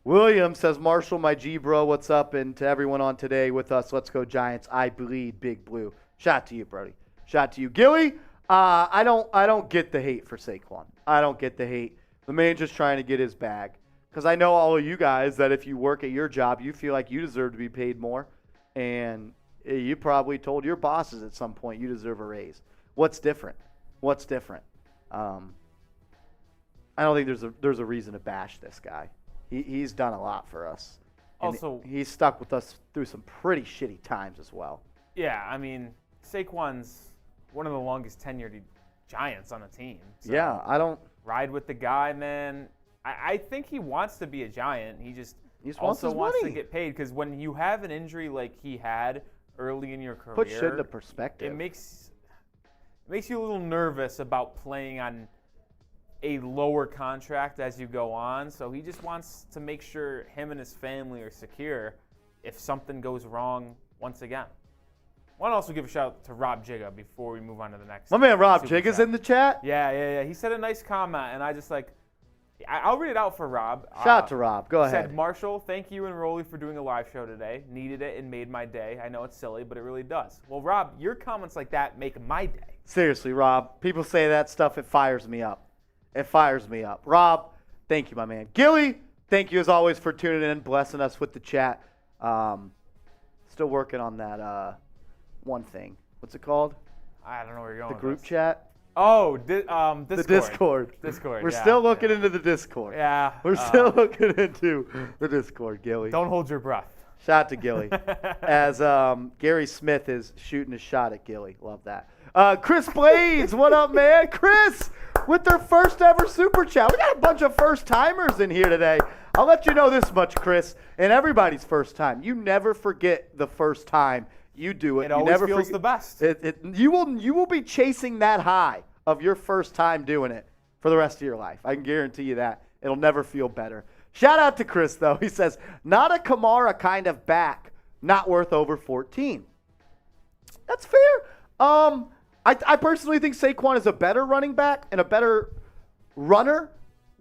William says, Marshall, my G bro, what's up? And to everyone on today with us, let's go Giants. I bleed big blue. Shout out to you, Brody. Shout out to you. Gilly, I don't get the hate for Saquon. I don't get the hate. The man's just trying to get his bag. Because I know all of you guys that if you work at your job, you feel like you deserve to be paid more. And you probably told your bosses at some point you deserve a raise. What's different? What's different? I don't think there's a reason to bash this guy. He's done a lot for us. And also, he's stuck with us through some pretty shitty times as well. Yeah, I mean, Saquon's one of the longest tenured Giants on the team. So yeah, I don't ride with the guy, man. I think he wants to be a Giant. He also wants to get paid because when you have an injury like he had early in your career, put shit into perspective. It makes you a little nervous about playing on a lower contract as you go on. So he just wants to make sure him and his family are secure if something goes wrong once again. I want to also give a shout out to Rob Jigga before we move on to the next. My man Rob Jigga's in the chat? Yeah. He said a nice comment, and I just I'll read it out for Rob. Shout out to Rob. Go ahead. Said, Marshall, thank you and Rolly for doing a live show today. Needed it and made my day. I know it's silly, but it really does. Well, Rob, your comments like that make my day. Seriously, Rob. People say that stuff, it fires me up. It fires me up. Rob, thank you, my man. Gilly, thank you as always for tuning in, blessing us with the chat. Still working on that one thing. What's it called? I don't know where you're going. The group chat? Oh, Discord. The Discord. Discord. We're still looking into the Discord. Yeah. We're still looking into the Discord, Gilly. Don't hold your breath. Shout out to Gilly. As Gary Smith is shooting a shot at Gilly. Love that. Chris Blades, what up, man? Chris, with their first ever super chat. We got a bunch of first timers in here today. I'll let you know this much, Chris, and everybody's first time. You never forget the first time you do it. It always feels the best. You will be chasing that high of your first time doing it for the rest of your life. I can guarantee you that. It'll never feel better. Shout out to Chris, though. He says, not a Kamara kind of back, not worth over 14. That's fair. I personally think Saquon is a better running back and a better runner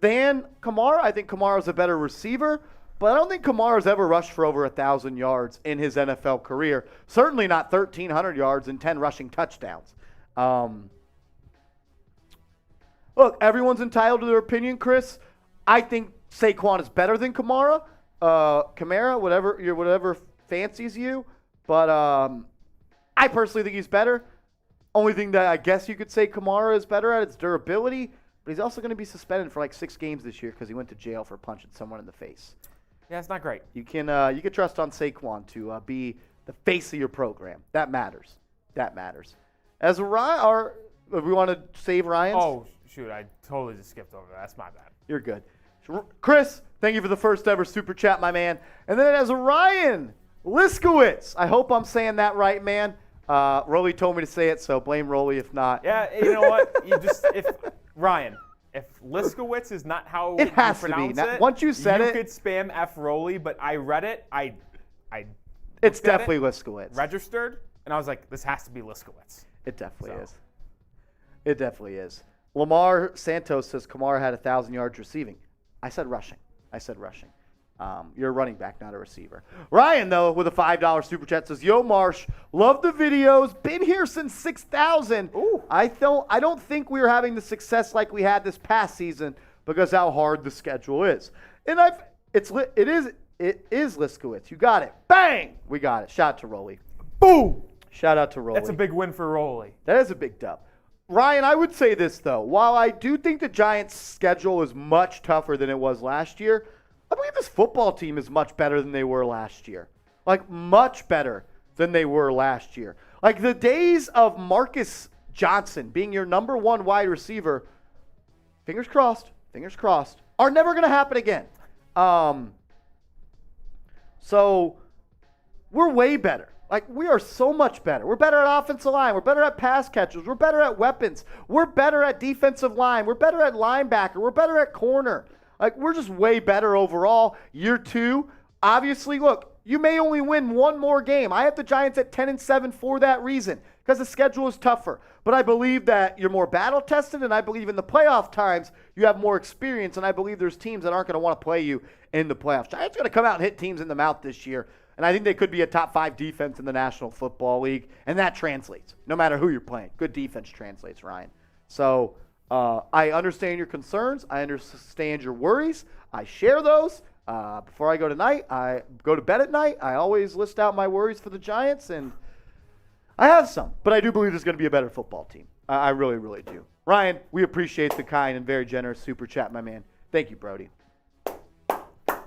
than Kamara. I think Kamara's a better receiver, but I don't think Kamara's ever rushed for over 1,000 yards in his NFL career. Certainly not 1,300 yards and 10 rushing touchdowns. Look, everyone's entitled to their opinion, Chris. I think Saquon is better than Kamara. Kamara, whatever fancies you. But I personally think he's better. Only thing that I guess you could say Kamara is better at is durability. But he's also going to be suspended for like 6 games this year because he went to jail for punching someone in the face. Yeah, it's not great. You can trust on Saquon to be the face of your program. That matters. That matters. As Ryan, or we want to save Ryan's? Oh, shoot. I totally just skipped over that. That's my bad. You're good. Chris, thank you for the first ever super chat, my man. And then as Ryan Liskowitz, I hope I'm saying that right, man. Rolly told me to say it, so blame Rolly if not. Yeah, you know what? Ryan, if Liskowitz is not how It has you to be. pronounce Now, it, once you said you it, could spam F Rolly, but I read it. I it's looked at definitely it, Liskowitz. registered, and I was like, this has to be Liskowitz. It definitely So. is. It definitely is. Lamar Santos says Kamara had 1,000 yards receiving. I said rushing. You're a running back, not a receiver. Ryan, though, with a $5 super chat says, Yo, Marsh, love the videos. Been here since 6,000. Ooh. I don't think we are having the success like we had this past season because how hard the schedule is. And it is Liskowitz. You got it. Bang! We got it. Shout out to Rolly. Boom! Shout out to Rolly. That's a big win for Rolly. That is a big dub. Ryan, I would say this, though. While I do think the Giants' schedule is much tougher than it was last year, I believe this football team is much better than they were last year. Like, much better than they were last year. Like, the days of Marcus Johnson being your number one wide receiver, fingers crossed, are never going to happen again. So, we're way better. Like, we are so much better. We're better at offensive line. We're better at pass catchers. We're better at weapons. We're better at defensive line. We're better at linebacker. We're better at corner. Like, we're just way better overall. Year two, obviously, look, you may only win one more game. I have the Giants at 10-7 for that reason, because the schedule is tougher. But I believe that you're more battle-tested, and I believe in the playoff times you have more experience, and I believe there's teams that aren't going to want to play you in the playoffs. Giants are going to come out and hit teams in the mouth this year. And I think they could be a top 5 defense in the National Football League. And that translates, no matter who you're playing. Good defense translates, Ryan. So I understand your concerns. I understand your worries. I share those. Before I go to bed at night, I always list out my worries for the Giants. And I have some. But I do believe there's going to be a better football team. I really, really do. Ryan, we appreciate the kind and very generous super chat, my man. Thank you, Brody.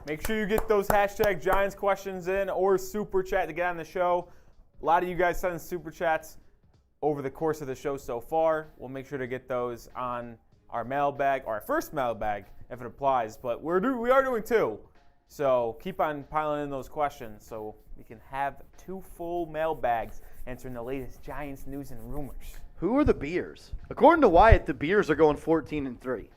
Make sure you get those hashtag Giants questions in or super chat to get on the show. A lot of you guys send super chats over the course of the show so far. We'll make sure to get those on our mailbag, or our first mailbag if it applies. But we are doing 2. So keep on piling in those questions so we can have 2 full mailbags answering the latest Giants news and rumors. Who are the Bears? According to Wyatt, the Bears are going 14-3.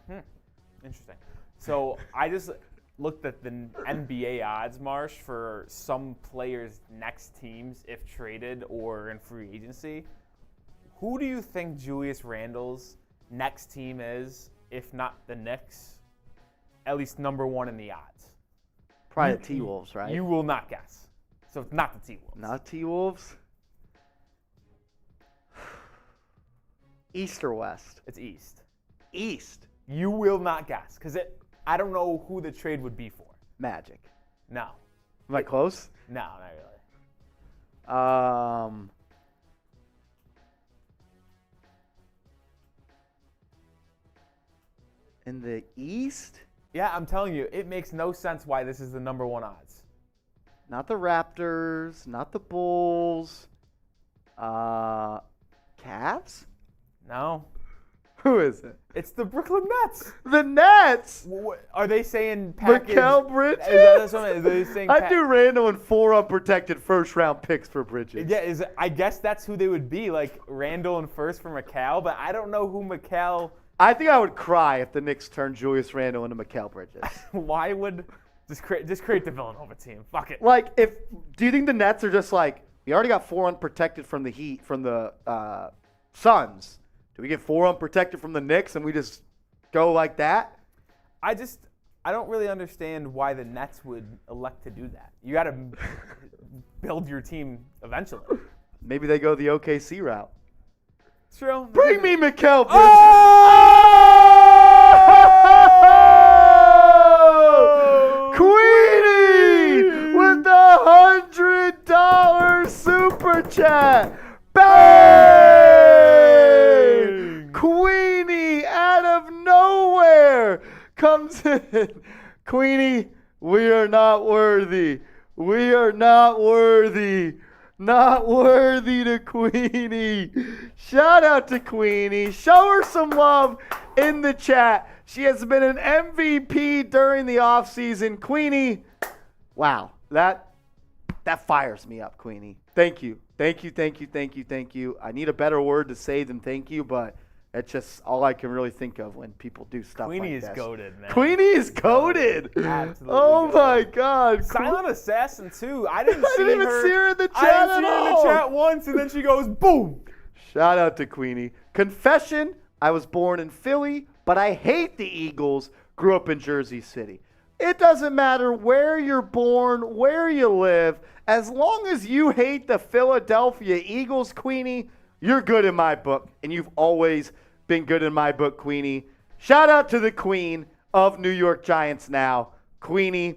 Interesting. So I just looked at the NBA odds, Marsh, for some players' next teams if traded or in free agency. Who do you think Julius Randle's next team is, if not the Knicks? At least number 1 in the odds. Probably the T-Wolves, right? You will not guess. So it's not the T-Wolves. Not T-Wolves? East or West? It's East. East. You will not guess, because I don't know who the trade would be for. Magic. No. Am I close? No, not really. In the East? Yeah, I'm telling you, it makes no sense why this is the number 1 odds. Not the Raptors, not the Bulls. Cavs? No. Who is it? It's the Brooklyn Nets. The Nets! Are they saying package? Mikal Bridges? Are they saying I do Randall and 4 unprotected first-round picks for Bridges. Yeah, I guess that's who they would be, like Randall and first for Mikal, but I don't know who Mikal. I think I would cry if the Knicks turned Julius Randle into Mikal Bridges. Why would just create the Villanova team? Fuck it. Like, do you think the Nets are just like, we already got 4 unprotected from the Heat, from the Suns? Do we get 4 unprotected from the Knicks and we just go like that? I don't really understand why the Nets would elect to do that. You got to build your team eventually. Maybe they go the OKC route. True. Bring me Mikal Bridges. Oh! Queenie with the $100 super chat. Bang! Queenie out of nowhere comes in. Queenie, we are not worthy. We are not worthy. Not worthy to Queenie. Shout out to Queenie. Show her some love in the chat. She has been an MVP during the offseason. Queenie, wow, that fires me up, Queenie. Thank you. Thank you. I need a better word to say than thank you, but that's just all I can really think of when people do stuff Queenie like this. is goated, man. Queenie is goated. Absolutely Oh goated. my God. Silent Assassin too. I didn't I didn't even see her in the chat I didn't see at her in all. the chat once, and then she goes boom. Shout out to Queenie. Confession, I was born in Philly, but I hate the Eagles. Grew up in Jersey City. It doesn't matter where you're born, where you live. As long as you hate the Philadelphia Eagles, Queenie, you're good in my book. And you've always been good in my book, Queenie. Shout out to the queen of New York Giants now. Queenie,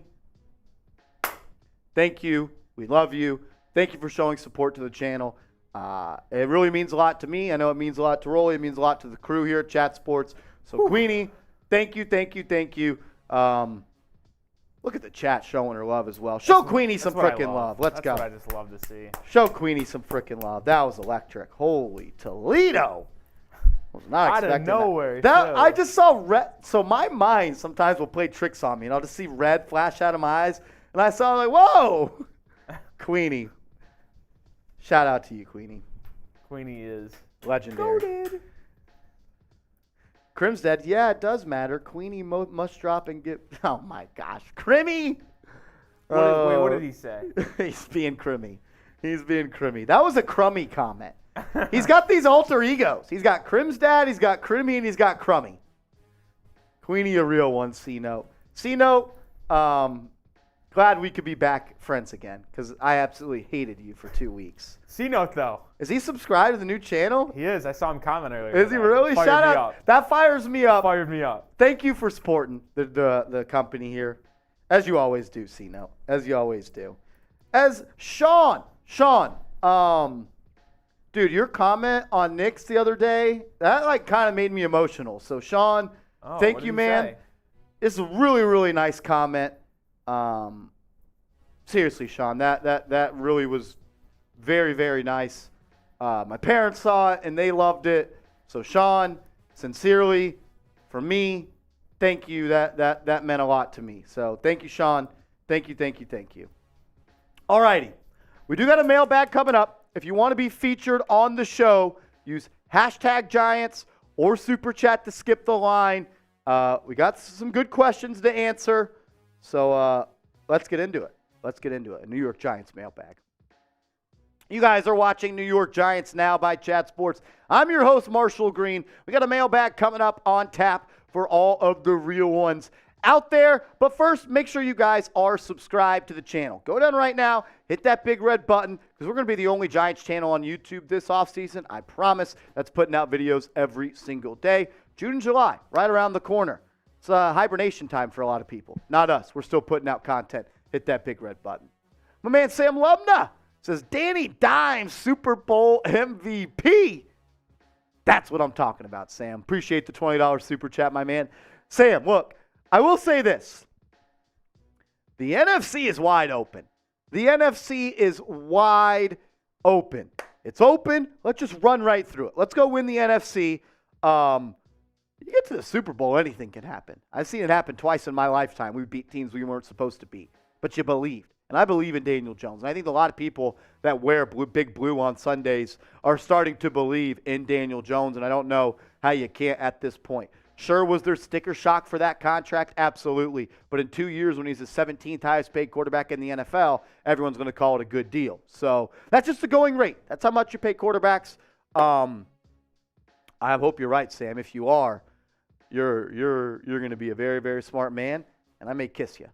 thank you. We love you. Thank you for showing support to the channel. It really means a lot to me. I know it means a lot to Rolly. It means a lot to the crew here at Chat Sports. So, Queenie, thank you. Look at the chat showing her love as well. Show Queenie some freaking love. Let's go. That's what I just love to see. Show Queenie some freaking love. That was electric. Holy Toledo. I was not Out expecting of nowhere. that. I just saw red. So my mind sometimes will play tricks on me, and I'll just see red flash out of my eyes. And I saw like, whoa. Queenie. Shout out to you, Queenie. Queenie is Legendary. goated. Crim's dead. Yeah, it does matter. Queenie must drop and get. Oh my gosh, Crimmy. Wait, what did he say? He's being Crimmy. That was a crummy comment. He's got these alter egos. He's got Crim's dad, he's got Crimmy, and he's got Crummy. Queenie, a real one. C-Note. C-Note. Glad we could be back friends again because I absolutely hated you for 2 weeks. C-Note, though. Is he subscribed to the new channel? He is. I saw him comment earlier. Is he really? Fired Shout me out. up. That fires me up. Fired me up. Thank you for supporting the company here. As you always do, C-Note. As you always do. As Sean, dude, your comment on Knicks the other day, that like kind of made me emotional. So Sean, thank you, man. Say? It's a really, really nice comment. Seriously, Sean, that really was very, very nice. My parents saw it and they loved it. So Sean, sincerely, from me, thank you. That meant a lot to me. So thank you, Sean. Thank you. All righty. We do got a mailbag coming up. If you want to be featured on the show, use hashtag Giants or Super Chat to skip the line. We got some good questions to answer. So let's get into it. A New York Giants mailbag. You guys are watching New York Giants Now by Chat Sports. I'm your host, Marshall Green. We got a mailbag coming up on tap for all of the real ones out there. But first, make sure you guys are subscribed to the channel. Go down right now, hit that big red button, because we're going to be the only Giants channel on YouTube this offseason. I promise. That's putting out videos every single day. June and July, right around the corner. It's hibernation time for a lot of people. Not us. We're still putting out content. Hit that big red button. My man Sam Lubna says, Danny Dimes, Super Bowl MVP. That's what I'm talking about, Sam. Appreciate the $20 super chat, my man. Sam, look, I will say this. The NFC is wide open. It's open. Let's just run right through it. Let's go win the NFC. You get to the Super Bowl, anything can happen. I've seen it happen twice in my lifetime. We beat teams we weren't supposed to beat. But you believed. And I believe in Daniel Jones. And I think a lot of people that wear big blue on Sundays are starting to believe in Daniel Jones. And I don't know how you can't at this point. Sure, was there sticker shock for that contract? Absolutely. But in 2 years, when he's the 17th highest paid quarterback in the NFL, everyone's going to call it a good deal. So that's just the going rate. That's how much you pay quarterbacks. I hope you're right, Sam. If you are, you're going to be a very, very smart man. And I may kiss you.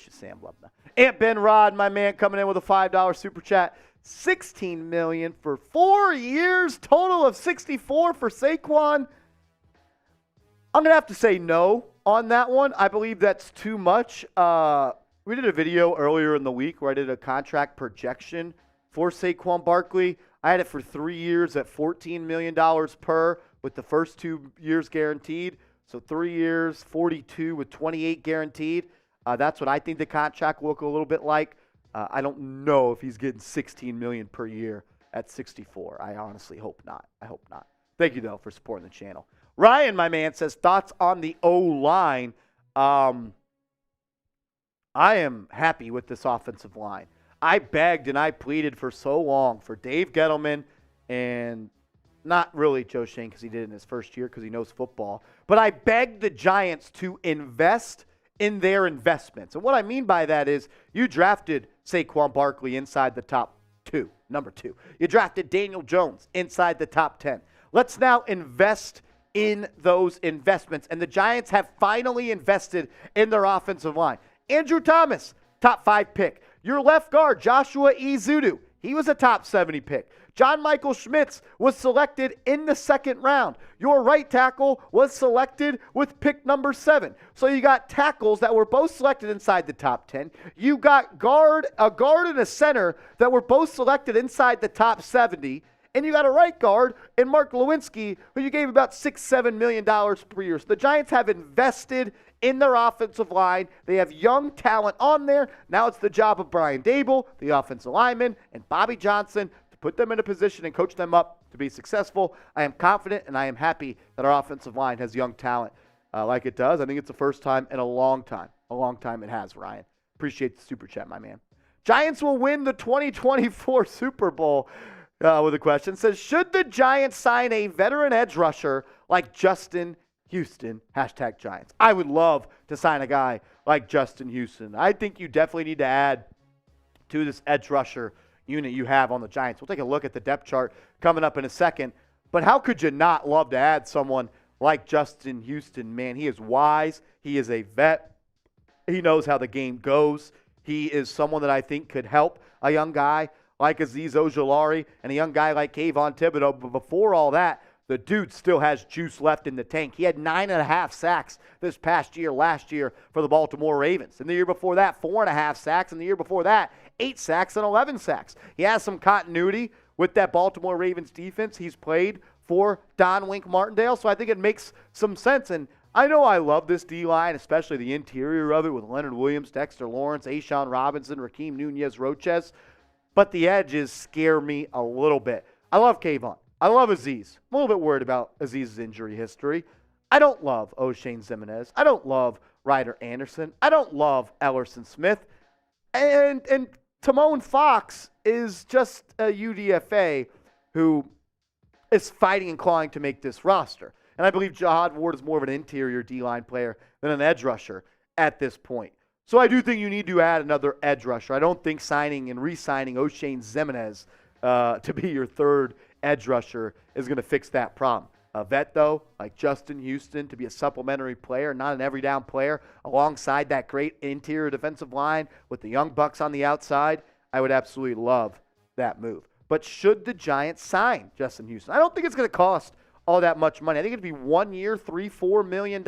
Sam Lubna. Aunt Ben Rod, my man, coming in with a $5 super chat. $16 million for 4 years, total of $64 for Saquon. I'm going to have to say no on that one. I believe that's too much. We did a video earlier in the week where I did a contract projection for Saquon Barkley. I had it for 3 years at $14 million per, with the first 2 years guaranteed. So 3 years, 42 with 28 guaranteed. That's what I think the contract will look a little bit like. I don't know if he's getting $16 million per year at 64. I honestly hope not. I hope not. Thank you, though, for supporting the channel. Ryan, my man, says, thoughts on the O-line. I am happy with this offensive line. I begged and I pleaded for so long for Dave Gettleman, and not really Joe Schoen because he did it in his first year because he knows football, but I begged the Giants to invest in their investments. And what I mean by that is you drafted Saquon Barkley inside the top 2, number 2. You drafted Daniel Jones inside the top 10. Let's now invest in those investments. And the Giants have finally invested in their offensive line. Andrew Thomas, top 5 pick. Your left guard, Joshua Ezeudu, he was a top 70 pick. John Michael Schmitz was selected in the 2nd round. Your right tackle was selected with pick number 7. So you got tackles that were both selected inside the top 10. You got a guard and a center that were both selected inside the top 70. And you got a right guard in Mark Lewinsky, who you gave about $6-7 million per year. So the Giants have invested in their offensive line. They have young talent on there. Now it's the job of Brian Dable, the offensive lineman, and Bobby Johnson to put them in a position and coach them up to be successful. I am confident and I am happy that our offensive line has young talent like it does. I think it's the first time in a long time. A long time it has, Ryan. Appreciate the super chat, my man. Giants will win the 2024 Super Bowl. With a question. Says, should the Giants sign a veteran edge rusher like Justin Houston? Hashtag Giants. I would love to sign a guy like Justin Houston. I think you definitely need to add to this edge rusher unit you have on the Giants. We'll take a look at the depth chart coming up in a second. But how could you not love to add someone like Justin Houston? Man, he is wise. He is a vet. He knows how the game goes. He is someone that I think could help a young guy like Azeez Ojulari and a young guy like Kayvon Thibodeau. But before all that, the dude still has juice left in the tank. He had 9.5 sacks this past year, last year, for the Baltimore Ravens. And the year before that, 4.5 sacks. And the year before that, 8 sacks and 11 sacks. He has some continuity with that Baltimore Ravens defense. He's played for Don Wink Martindale, so I think it makes some sense. And I know I love this D-line, especially the interior of it with Leonard Williams, Dexter Lawrence, A'Shaun Robinson, Rakeem Nunez-Roches. But the edges scare me a little bit. I love Kayvon. I love Azeez. I'm a little bit worried about Azeez's injury history. I don't love O'Shane Zimenez. I don't love Ryder Anderson. I don't love Ellerson Smith. And Timon Fox is just a UDFA who is fighting and clawing to make this roster. And I believe Jahad Ward is more of an interior D-line player than an edge rusher at this point. So I do think you need to add another edge rusher. I don't think signing and re-signing O'Shane Zimenez to be your third edge rusher is going to fix that problem. A vet, though, like Justin Houston, to be a supplementary player, not an every down player, alongside that great interior defensive line with the young bucks on the outside, I would absolutely love that move. But should the Giants sign Justin Houston? I don't think it's going to cost all that much money. I think it'd be 1 year, $3-4 million,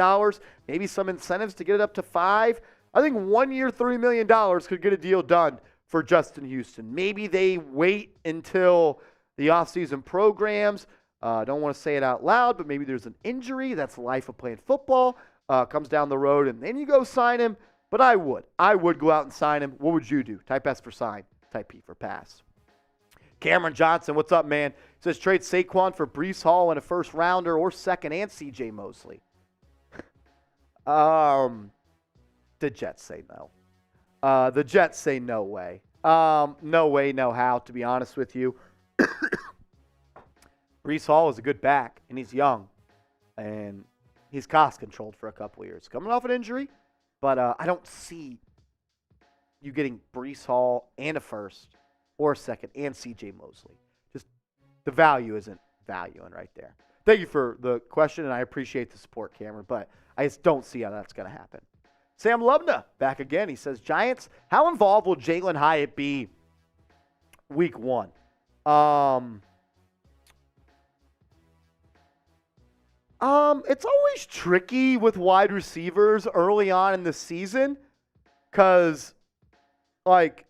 maybe some incentives to get it up to $5 million. I think 1 year, $3 million could get a deal done for Justin Houston. Maybe they wait until the offseason programs. Don't want to say it out loud, but maybe there's an injury. That's the life of playing football. Comes down the road, and then you go sign him. But I would go out and sign him. What would you do? Type S for sign. Type P for pass. Cameron Johnson, what's up, man? Says trade Saquon for Breece Hall and a first rounder or second and C.J. Mosley. The Jets say no. The Jets say no way. No way, no how, to be honest with you. Breece Hall is a good back, and he's young. And he's cost-controlled for a couple of years. Coming off an injury, but I don't see you getting Breece Hall and a first or a second and C.J. Mosley. Just the value isn't valuing right there. Thank you for the question, and I appreciate the support, Cameron, but I just don't see how that's going to happen. Sam Lubna back again. He says, Giants, how involved will Jalen Hyatt be week 1? It's always tricky with wide receivers early on in the season because, like,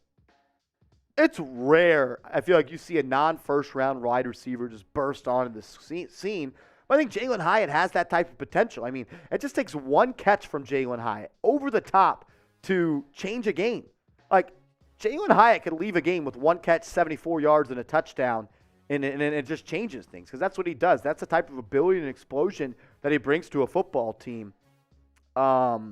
it's rare. I feel like you see a non-first round wide receiver just burst onto the scene. I think Jalen Hyatt has that type of potential. I mean, it just takes one catch from Jalen Hyatt over the top to change a game. Like, Jalen Hyatt could leave a game with 1 catch, 74 yards, and a touchdown, and it just changes things because that's what he does. That's the type of ability and explosion that he brings to a football team. How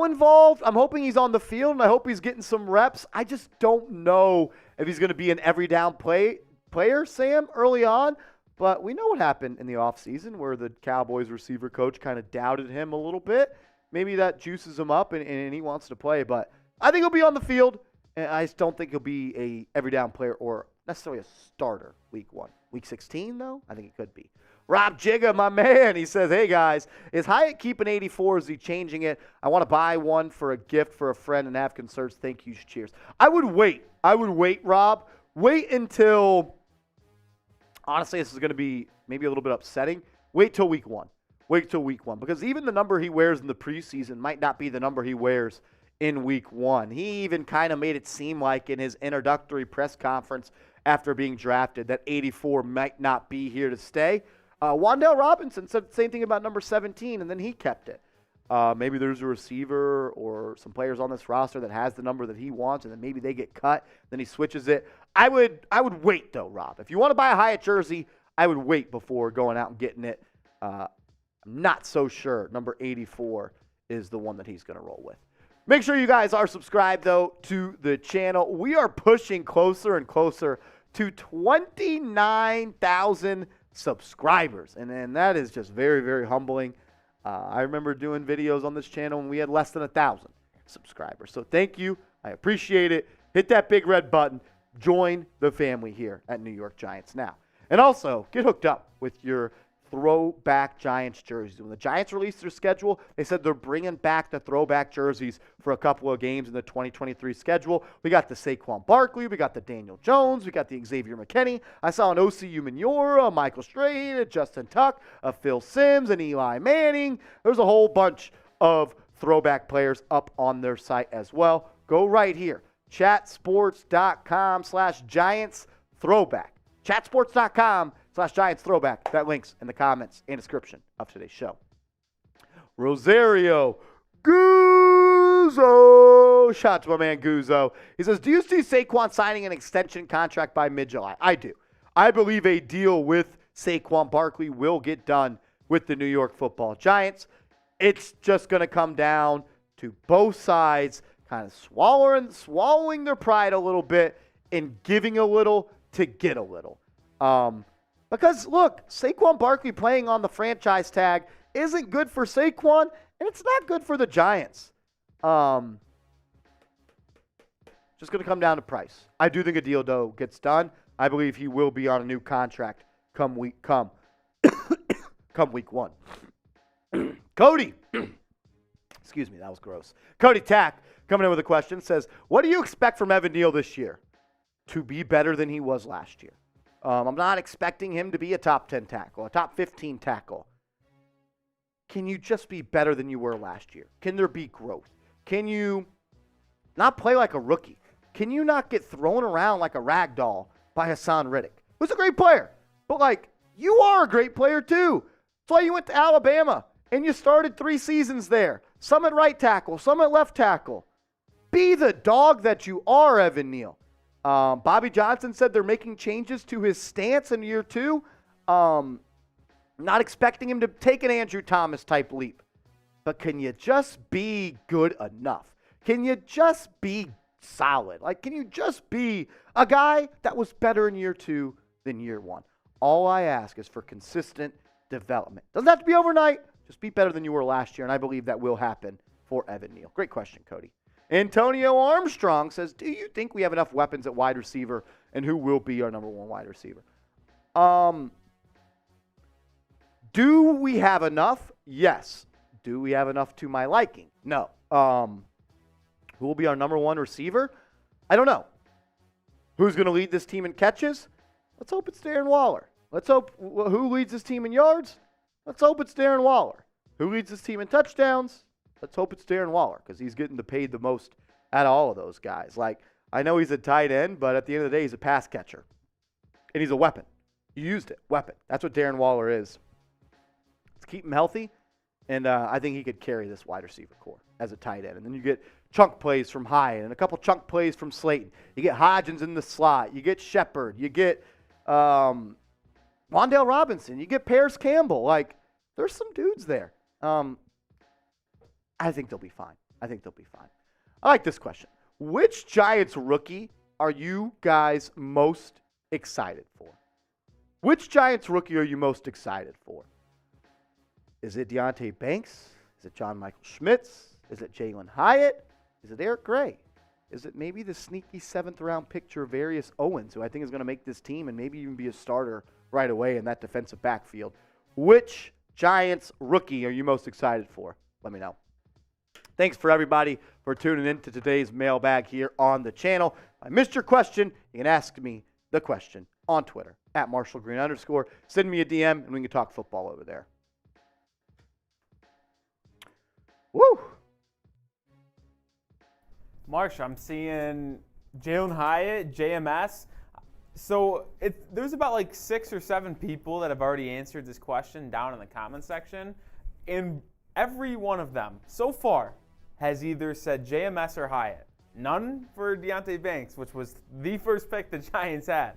involved? I'm hoping he's on the field, and I hope he's getting some reps. I just don't know if he's going to be an every down player, Sam, early on. But we know what happened in the offseason where the Cowboys receiver coach kind of doubted him a little bit. Maybe that juices him up, and he wants to play. But I think he'll be on the field, and I just don't think he'll be a every down player or necessarily a starter week 1. Week 16, though, I think he could be. Rob Jigga, my man, he says, hey, guys, is Hyatt keeping 84? Is he changing it? I want to buy one for a gift for a friend and have concerns. Thank you. Cheers. I would wait, Rob. Wait until – honestly, this is going to be maybe a little bit upsetting. Wait till week 1. Because even the number he wears in the preseason might not be the number he wears in week 1. He even kind of made it seem like in his introductory press conference after being drafted that 84 might not be here to stay. Wan'Dale Robinson said the same thing about number 17, and then he kept it. Maybe there's a receiver or some players on this roster that has the number that he wants, and then maybe they get cut. Then he switches it. I would wait, though, Rob. If you want to buy a Hyatt jersey, I would wait before going out and getting it. I'm not so sure number 84 is the one that he's going to roll with. Make sure you guys are subscribed, though, to the channel. We are pushing closer and closer to 29,000 subscribers, and that is just very, very humbling. I remember doing videos on this channel when we had less than 1,000 subscribers. So thank you. I appreciate it. Hit that big red button. Join the family here at New York Giants Now. And also, get hooked up with your throwback Giants jerseys. When the Giants released their schedule, they said they're bringing back the throwback jerseys for a couple of games in the 2023 schedule. We got the Saquon Barkley, we got the Daniel Jones, we got the Xavier McKinney. I saw an OCU Manura, Michael Strahan, a Justin Tuck, a Phil Simms, and Eli Manning. There's a whole bunch of throwback players up on their site as well. Go right here, chatsports.com/Giants throwback. Chatsports.com/Giants throwback. That link's in the comments and description of today's show. Rosario Guzzo. Shout out to my man Guzzo. He says, do you see Saquon signing an extension contract by mid-July? I do. I believe a deal with Saquon Barkley will get done with the New York Football Giants. It's just going to come down to both sides kind of swallowing their pride a little bit and giving a little to get a little. Because, look, Saquon Barkley playing on the franchise tag isn't good for Saquon, and it's not good for the Giants. Just going to come down to price. I do think a deal, though, gets done. I believe he will be on a new contract come week 1. Cody. Excuse me, that was gross. Cody Tack coming in with a question says, what do you expect from Evan Neal this year? To be better than he was last year. I'm not expecting him to be a top 10 tackle, a top 15 tackle. Can you just be better than you were last year? Can there be growth? Can you not play like a rookie? Can you not get thrown around like a rag doll by Hassan Riddick, who's a great player? But, like, you are a great player too. That's why you went to Alabama and you started 3 seasons there. Some at right tackle, some at left tackle. Be the dog that you are, Evan Neal. Bobby Johnson said they're making changes to his stance in year 2. Not expecting him to take an Andrew Thomas type leap. But can you just be good enough? Can you just be solid? Like, can you just be a guy that was better in year 2 than year 1? All I ask is for consistent development. Doesn't have to be overnight. Just be better than you were last year, and I believe that will happen for Evan Neal. Great question, Cody. Antonio Armstrong says, do you think we have enough weapons at wide receiver, and who will be our number 1 wide receiver? Do we have enough? Yes. Do we have enough to my liking? No. Who will be our number 1 receiver? I don't know. Who's going to lead this team in catches? Let's hope it's Darren Waller. Let's hope. Who leads this team in yards? Let's hope it's Darren Waller. Who leads this team in touchdowns? Let's hope it's Darren Waller because he's getting paid the most out of all of those guys. Like, I know he's a tight end, but at the end of the day, he's a pass catcher. And he's a weapon. You used it. Weapon. That's what Darren Waller is. Let's keep him healthy. And I think he could carry this wide receiver core as a tight end. And then you get chunk plays from Hyatt and a couple chunk plays from Slayton. You get Hodgins in the slot. You get Shepard. You get Wan'Dale Robinson. You get Paris Campbell. Like, there's some dudes there. I think they'll be fine. I like this question. Which Giants rookie are you guys most excited for? Which Giants rookie are you most excited for? Is it Deonte Banks? Is it John Michael Schmitz? Is it Jalen Hyatt? Is it Eric Gray? Is it maybe the sneaky 7th-round pick Javarius Owens, who I think is going to make this team and maybe even be a starter right away in that defensive backfield? Which Giants rookie are you most excited for? Let me know. Thanks for everybody for tuning in to today's mailbag here on the channel. If I missed your question, you can ask me the question on Twitter at @MarshallGreen_. Send me a DM and we can talk football over there. Woo! Marsh, I'm seeing Jalen Hyatt, JMS. So there's about like 6 or 7 people that have already answered this question down in the comment section. And every one of them so far has either said JMS or Hyatt. None for Deonte Banks, which was the first pick the Giants had.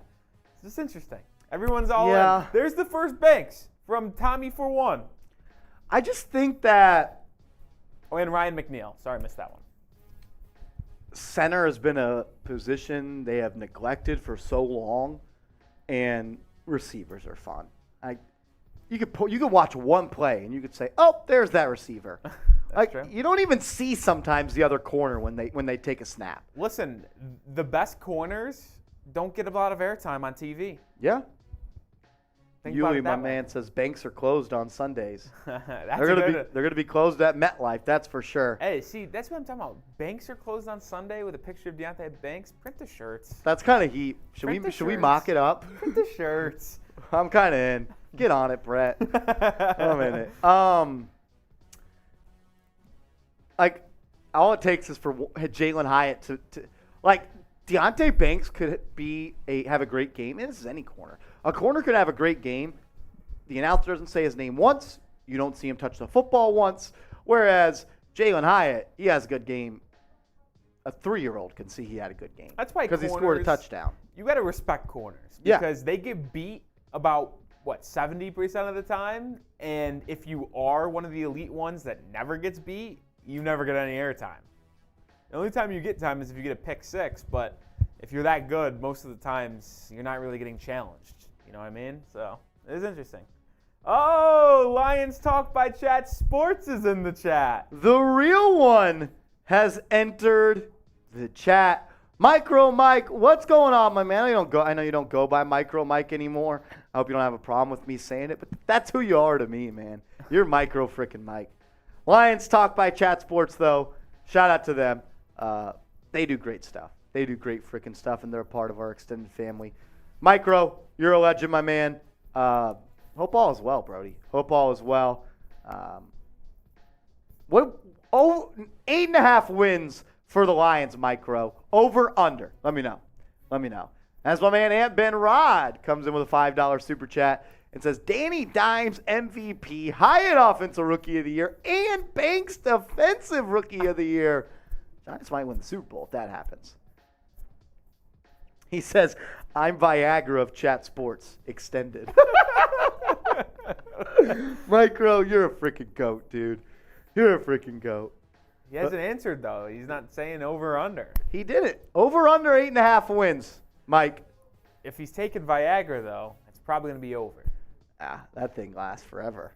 It's just interesting. Everyone's all in. There's the first Banks from Tommy for one. I just think that... Oh, and Ryan McNeil. Sorry, I missed that one. Center has been a position they have neglected for so long, and receivers are fun. You could watch one play and you could say, "Oh, there's that receiver." That's true. You don't even see sometimes the other corner when they take a snap. Listen, the best corners don't get a lot of airtime on TV. Yeah. Yuli, my man, says banks are closed on Sundays. They're gonna be closed at MetLife, that's for sure. Hey, see, that's what I'm talking about. Banks are closed on Sunday with a picture of Deonte Banks. Print the shirts. That's kind of heat. Should we mock it up? Print the shirts. I'm kind of in. Get on it, Brett. I'm in it. Like, all it takes is for Jalen Hyatt to like, Deonte Banks could have a great game, and this is any corner. A corner could have a great game. The announcer doesn't say his name once. You don't see him touch the football once. Whereas Jalen Hyatt, he has a good game. A 3-year-old can see he had a good game. That's why because he scored a touchdown. You got to respect corners because they get beat about 70% of the time. And if you are one of the elite ones that never gets beat, you never get any airtime. The only time you get time is if you get a pick 6, but if you're that good, most of the times you're not really getting challenged. You know what I mean? So it is interesting. Oh, Lions Talk by Chat Sports is in the chat. The real one has entered the chat. Micro Mike, what's going on, my man? I know you don't go by Micro Mike anymore. I hope you don't have a problem with me saying it, but that's who you are to me, man. You're Micro frickin' Mike. Lions Talk by Chat Sports, though. Shout out to them. They do great stuff. They do great freaking stuff, and they're a part of our extended family. Micro, you're a legend, my man. Hope all is well, Brody. Hope all is well. 8.5 wins for the Lions, Micro. Over, under. Let me know. As my man Ant Ben Rod comes in with a $5 super chat and says, Danny Dimes MVP, Hyatt Offensive Rookie of the Year, and Banks Defensive Rookie of the Year. Giants might win the Super Bowl if that happens. He says, I'm Viagra of Chat Sports Extended. Micro, you're a freaking goat, dude. You're a freaking goat. He hasn't answered, though. He's not saying over or under. He did it. Over under 8.5 wins, Mike. If he's taking Viagra, though, it's probably going to be over. That thing lasts forever.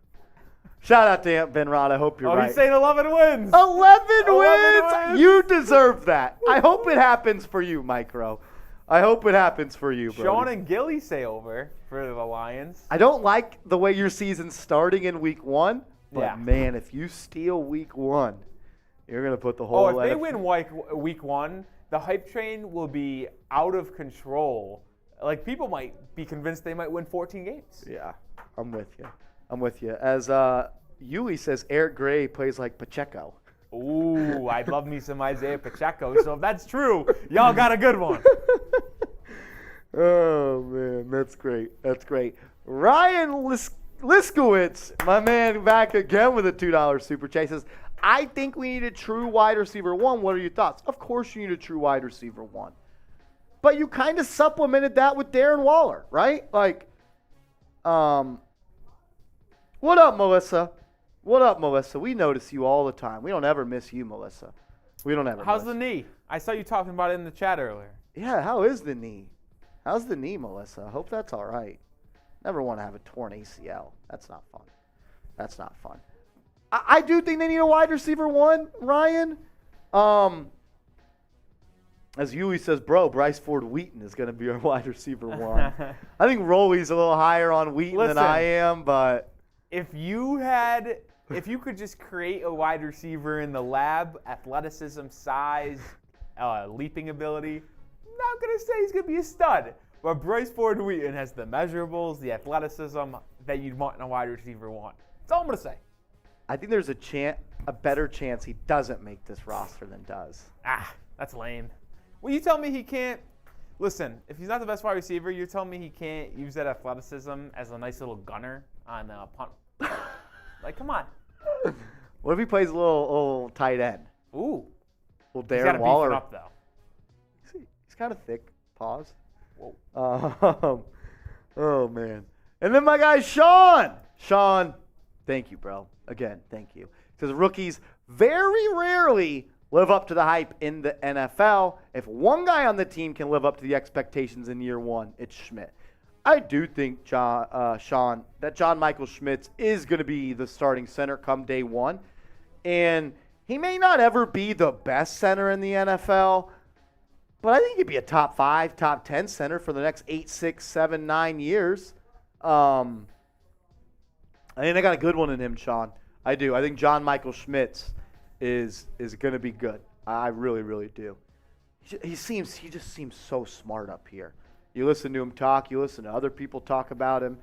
Shout out to Aunt Ben Rod. I hope you're right. Oh, he's saying 11 wins. 11 wins? You deserve that. I hope it happens for you, Micro. I hope it happens for you, bro. Sean and Gilly say over for the Lions. I don't like the way your season's starting in week 1, but man, if you steal week 1, you're going to put the whole... Oh, if they win week 1, the hype train will be out of control. Like, people might be convinced they might win 14 games. Yeah, I'm with you. As Yuli says, Eric Gray plays like Pacheco. Ooh, I'd love me some Isaiah Pacheco. So if that's true, y'all got a good one. Oh, man, that's great. Ryan Liskowitz, my man, back again with a $2 super chat, says, I think we need a true wide receiver one. What are your thoughts? Of course you need a true wide receiver one. But you kind of supplemented that with Darren Waller, right? Like, what up, Melissa? What up, Melissa? We notice you all the time. We don't ever miss you, Melissa. We don't ever How's the knee? I saw you talking about it in the chat earlier. Yeah, how is the knee? How's the knee, Melissa? I hope that's all right. Never want to have a torn ACL. That's not fun. That's not fun. I do think they need a wide receiver one, Ryan. As Yuli says, bro, Bryce Ford Wheaton is going to be our wide receiver one. I think Rolly's a little higher on Wheaton than I am, but if you could just create a wide receiver in the lab, athleticism, size, leaping ability, I'm not going to say he's going to be a stud. But Bryce Ford Wheaton has the measurables, the athleticism that you'd want in a wide receiver one. That's all I'm going to say. I think there's a better chance he doesn't make this roster than does. That's lame. Well, you tell me he can't. Listen, if he's not the best wide receiver, you're telling me he can't use that athleticism as a nice little gunner on a punt. Like, come on. What if he plays a little tight end? Ooh. Well, He's got to Waller. beef it up, though. He's kind of thick. Pause. Whoa. Oh, man. And then my guy, Sean. Sean, thank you, bro. Again, thank you. Because rookies very rarely live up to the hype in the NFL. If one guy on the team can live up to the expectations in year one, it's Schmidt. I do think, Sean, that John Michael Schmitz is going to be the starting center come day one. And he may not ever be the best center in the NFL, but I think he'd be a top 5, top 10 center for the next 8, 6, 7, 9 years. I think I got a good one in him, Sean. I do. I think John Michael Schmitz is going to be good. I really, really do. He just seems so smart up here. You listen to him talk. You listen to other people talk about him.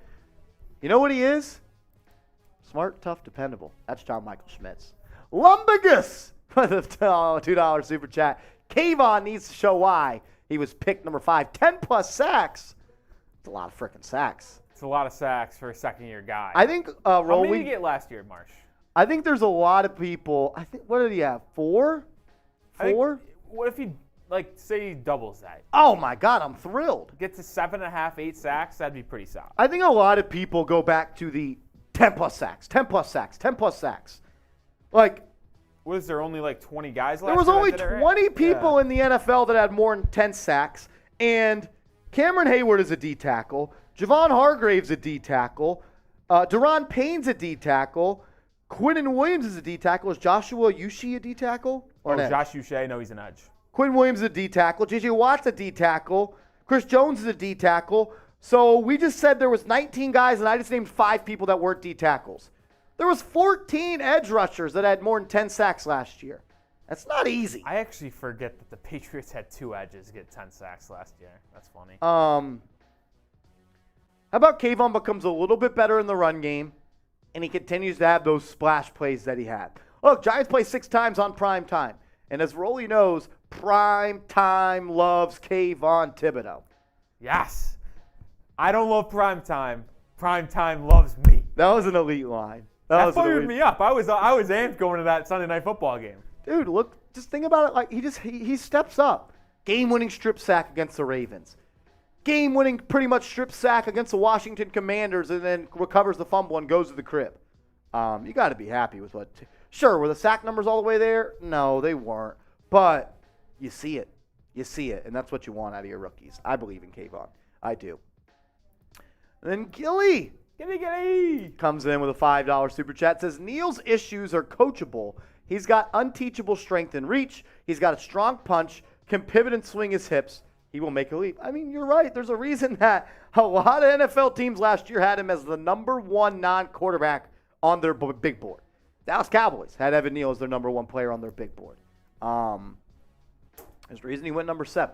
You know what he is? Smart, tough, dependable. That's John Michael Schmitz. Lumbagus for the $2 super chat. Kayvon needs to show why he was picked number 5. 10-plus sacks. It's a lot of freaking sacks. It's a lot of sacks for a second-year guy. I think How many did he get last year, Marsh? I think there's a lot of people. I think, what did he have? 4? 4? What if he, say he doubles that? Oh, my God, I'm thrilled. Get to 7.5, 8 sacks, that'd be pretty solid. I think a lot of people go back to the 10-plus sacks, 10-plus sacks, 10-plus sacks. Was there only 20 guys last there was year only that did it, right? 20 people in the NFL that had more than 10 sacks, and Cameron Hayward is a D tackle. Javon Hargrave's a D tackle. Deron Payne's a D tackle. Quinnen Williams is a D tackle. Is Joshua Uche a D tackle? Josh Uche, no, he's an edge. Quinn Williams is a D tackle. J.J. Watt's a D tackle. Chris Jones is a D tackle. So we just said there was 19 guys, and I just named 5 people that weren't D tackles. There was 14 edge rushers that had more than 10 sacks last year. That's not easy. I actually forget that the Patriots had 2 edges get 10 sacks last year. That's funny. How about Kayvon becomes a little bit better in the run game, and he continues to have those splash plays that he had. Look, Giants play 6 times on prime time. And as Rolly knows, prime time loves Kayvon Thibodeau. Yes. I don't love prime time. Prime time loves me. That was an elite line. That fired me up. I was amped going to that Sunday night football game. Dude, look, just think about it. He steps up. Game-winning strip sack against the Ravens. Game-winning pretty much strip sack against the Washington Commanders, and then recovers the fumble and goes to the crib. You got to be happy with what. Sure, were the sack numbers all the way there? No, they weren't. But you see it. You see it, and that's what you want out of your rookies. I believe in Kayvon. I do. And then Gilly comes in with a $5 super chat. Says, Neal's issues are coachable. He's got unteachable strength and reach. He's got a strong punch, can pivot and swing his hips. He will make a leap. I mean, you're right. There's a reason that a lot of NFL teams last year had him as the number 1 non-quarterback on their big board. Dallas Cowboys had Evan Neal as their number 1 player on their big board. There's a reason he went number 7.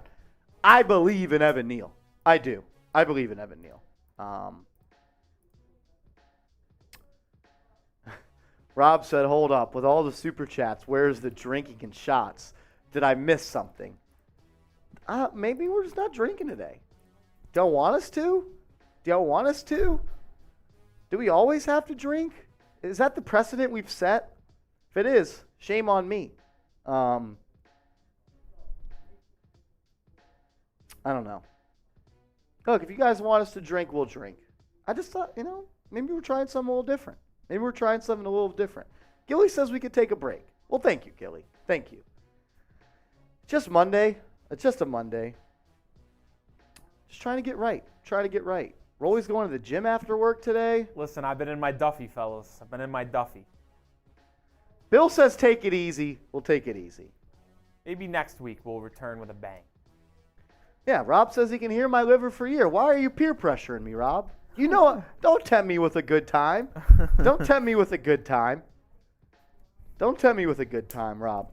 I believe in Evan Neal. I do. I believe in Evan Neal. Rob said, hold up. With all the super chats, where's the drinking and shots? Did I miss something? Maybe we're just not drinking today. Don't want us to? Don't want us to? Do we always have to drink? Is that the precedent we've set? If it is, shame on me. I don't know. Look, if you guys want us to drink, we'll drink. I just thought, maybe we're trying something a little different. Maybe we're trying something a little different. Gilly says we could take a break. Well, thank you, Gilly. Thank you. Just Monday. It's just a Monday. Just trying to get right. Rolly's going to the gym after work today. Listen, I've been in my Duffy, fellas. I've been in my Duffy. Bill says take it easy. We'll take it easy. Maybe next week we'll return with a bang. Yeah, Rob says he can hear my liver for a year. Why are you peer pressuring me, Rob? Don't tempt me with a good time. Don't tempt me with a good time. Don't tempt me with a good time, Rob.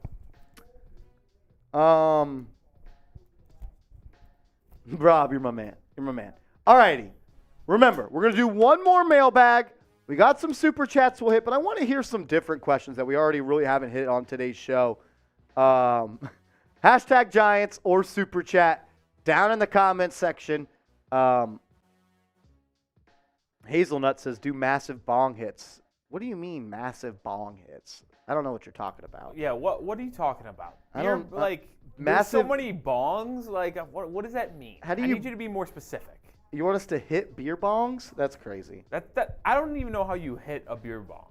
Rob, you're my man. All righty. Remember, we're going to do one more mailbag. We got some super chats we'll hit, but I want to hear some different questions that we already really haven't hit on today's show. Hashtag Giants or super chat down in the comments section. Hazelnut says, do massive bong hits. What do you mean massive bong hits? I don't know what you're talking about. Yeah, what are you talking about? Massive. There's so many bongs. Like, what does that mean? I need you to be more specific. You want us to hit beer bongs? That's crazy. That I don't even know how you hit a beer bong.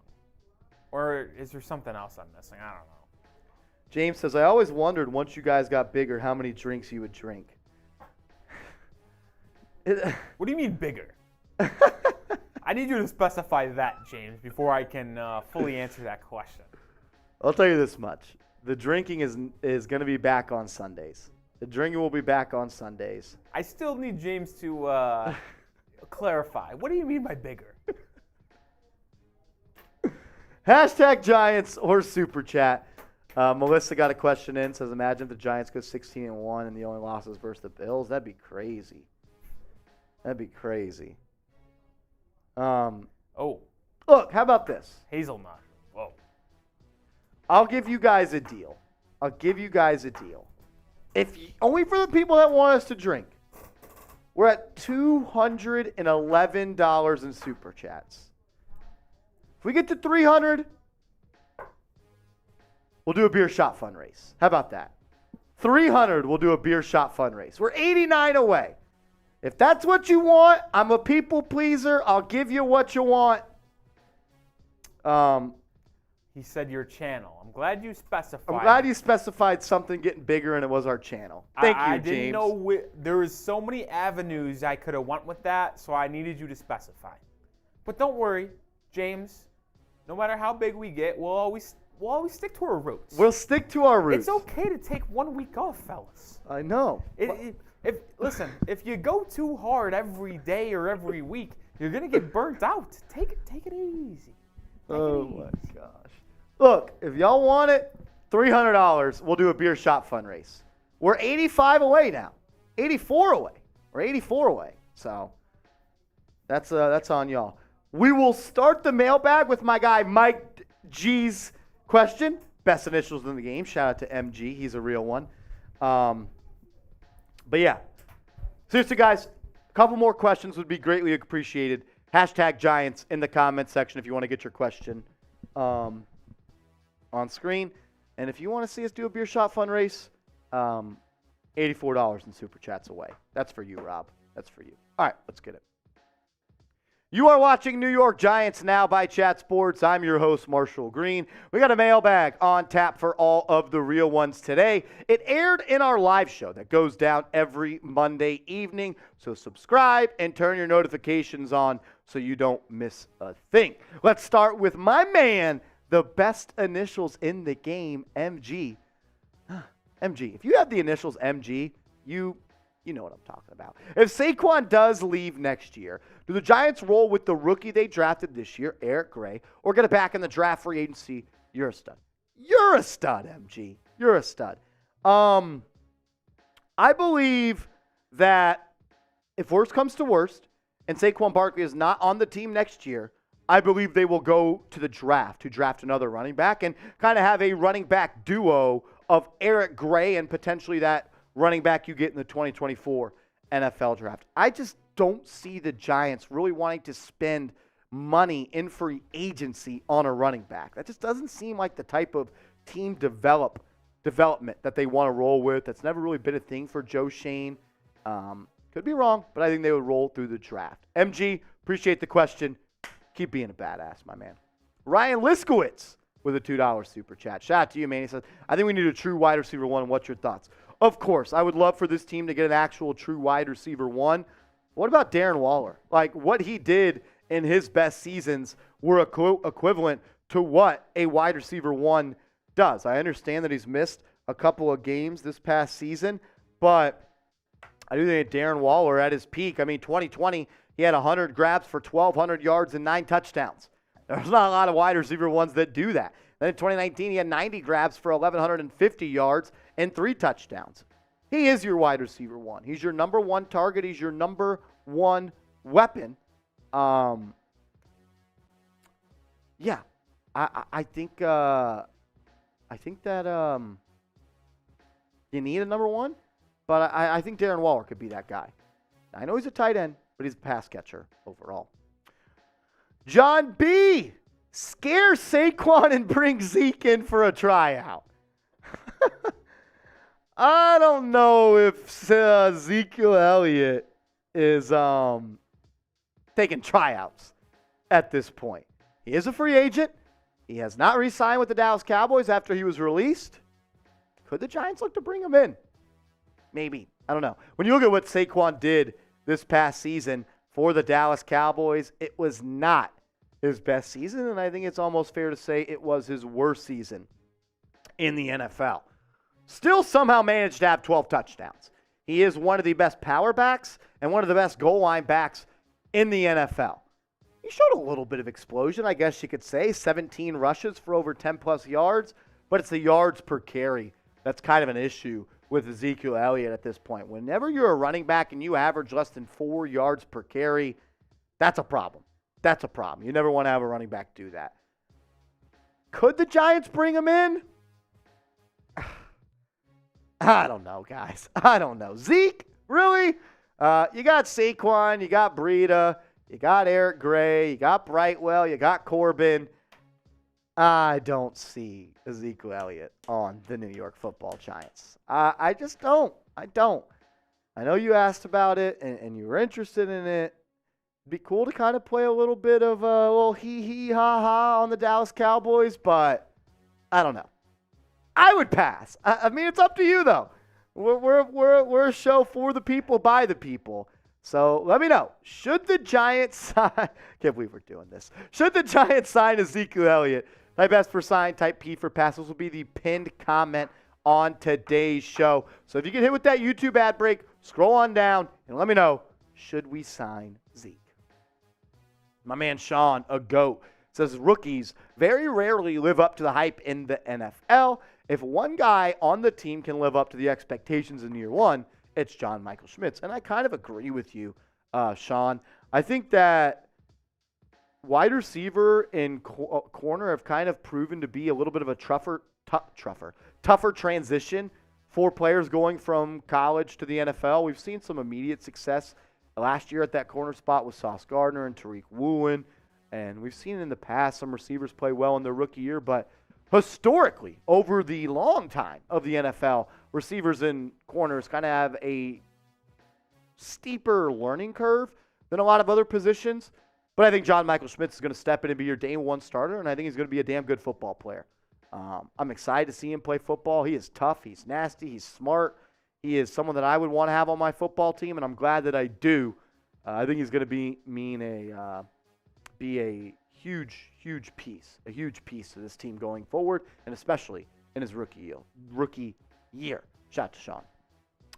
Or is there something else I'm missing? I don't know. James says, I always wondered once you guys got bigger how many drinks you would drink. What do you mean bigger? I need you to specify that, James, before I can fully answer that question. I'll tell you this much. The drinking is going to be back on Sundays. The drinking will be back on Sundays. I still need James to clarify. What do you mean by bigger? Hashtag Giants or super chat. Melissa got a question in. Says, imagine if the Giants go 16-1 and the only losses versus the Bills. That'd be crazy. Look, how about this? Hazelnut. Whoa. I'll give you guys a deal. Only for the people that want us to drink. We're at $211 in super chats. If we get to 300, we'll do a beer shot fund race. How about that? 300, we'll do a beer shot fund race. We're 89 away. If that's what you want, I'm a people pleaser. I'll give you what you want. He said your channel. I'm glad you specified. I'm glad you specified something getting bigger, and it was our channel. Thank you, James. I didn't know there was so many avenues I could have went with that, so I needed you to specify. But don't worry, James. No matter how big we get, we'll always stick to our roots. We'll stick to our roots. It's okay to take 1 week off, fellas. I know. Listen, if you go too hard every day or every week, you're gonna get burnt out. Take it easy. Oh my gosh. Look, if y'all want it, $300, we'll do a beer shot fund race. We're 85 away now. 84 away. We're 84 away. So that's on y'all. We will start the mailbag with my guy Mike G's question. Best initials in the game. Shout out to MG. He's a real one. But yeah. Seriously, guys, a couple more questions would be greatly appreciated. Hashtag Giants in the comments section if you want to get your question on screen. And if you want to see us do a beer shot fund race, $84 in super chats away. That's for you, Rob. That's for you. All right, let's get it. You are watching New York Giants Now by Chat Sports. I'm your host, Marshall Green. We got a mailbag on tap for all of the real ones today. It aired in our live show that goes down every Monday evening. So subscribe and turn your notifications on so you don't miss a thing. Let's start with my man, the best initials in the game, MG. MG. If you have the initials MG, you know what I'm talking about. If Saquon does leave next year, do the Giants roll with the rookie they drafted this year, Eric Gray, or get it back in the draft free agency? You're a stud. You're a stud, MG. You're a stud. I believe that if worst comes to worst and Saquon Barkley is not on the team next year, I believe they will go to the draft to draft another running back and kind of have a running back duo of Eric Gray and potentially that running back you get in the 2024 NFL draft. I just don't see the Giants really wanting to spend money in free agency on a running back. That just doesn't seem like the type of team development that they want to roll with. That's never really been a thing for Joe Schoen. Could be wrong, but I think they would roll through the draft. MG, appreciate the question. Keep being a badass, my man. Ryan Liskowitz with a $2 super chat. Shout out to you, man. He says, I think we need a true wide receiver one. What's your thoughts? Of course, I would love for this team to get an actual true wide receiver one. What about Darren Waller? Like, what he did in his best seasons were equivalent to what a wide receiver one does. I understand that he's missed a couple of games this past season, but I do think Darren Waller at his peak, 2020, he had 100 grabs for 1,200 yards and 9 touchdowns. There's not a lot of wide receiver ones that do that. Then in 2019, he had 90 grabs for 1,150 yards and 3 touchdowns. He is your wide receiver one. He's your number one target. He's your number one weapon. I think that you need a number one, but I think Darren Waller could be that guy. I know he's a tight end, but he's a pass catcher overall. John B. Scare Saquon and bring Zeke in for a tryout. I don't know if Ezekiel Elliott is taking tryouts at this point. He is a free agent. He has not re-signed with the Dallas Cowboys after he was released. Could the Giants look to bring him in? Maybe. I don't know. When you look at what Saquon did this past season for the Dallas Cowboys, it was not his best season, and I think it's almost fair to say it was his worst season in the NFL. Still somehow managed to have 12 touchdowns. He is one of the best power backs and one of the best goal line backs in the NFL. He showed a little bit of explosion, I guess you could say. 17 rushes for over 10-plus yards, but it's the yards per carry that's kind of an issue with Ezekiel Elliott at this point. Whenever you're a running back and you average less than 4 yards per carry, that's a problem. That's a problem. You never want to have a running back do that. Could the Giants bring him in? I don't know, guys. I don't know. Zeke? Really? You got Saquon. You got Breida. You got Eric Gray. You got Brightwell. You got Corbin. I don't see Ezekiel Elliott on the New York Football Giants. I just don't. I don't. I know you asked about it, and you were interested in it. It'd be cool to kind of play a little bit of a little hee-hee, ha-ha on the Dallas Cowboys, but I don't know. I would pass. I mean, it's up to you, though. We're a show for the people, by the people. So let me know. Should the Giants sign? Can't believe we're doing this. Should the Giants sign Ezekiel Elliott? Type S for sign, type P for pass. This will be the pinned comment on today's show. So if you get hit with that YouTube ad break, scroll on down and let me know, should we sign Zeke? My man Sean, a GOAT, says rookies very rarely live up to the hype in the NFL. If one guy on the team can live up to the expectations in year one, it's John Michael Schmitz. And I kind of agree with you, Sean. I think that wide receiver and corner have kind of proven to be a little bit of a tougher transition for players going from college to the NFL. We've seen some immediate success last year at that corner spot with Sauce Gardner and Tariq Woolen. And we've seen in the past some receivers play well in their rookie year, but historically, over the long time of the NFL, receivers and corners kind of have a steeper learning curve than a lot of other positions. But I think John Michael Schmitz is going to step in and be your day one starter, and I think he's going to be a damn good football player. I'm excited to see him play football. He is tough. He's nasty. He's smart. He is someone that I would want to have on my football team, and I'm glad that I do. I think he's going to be a huge piece of this team going forward, and especially in his rookie year. Shout out to Sean.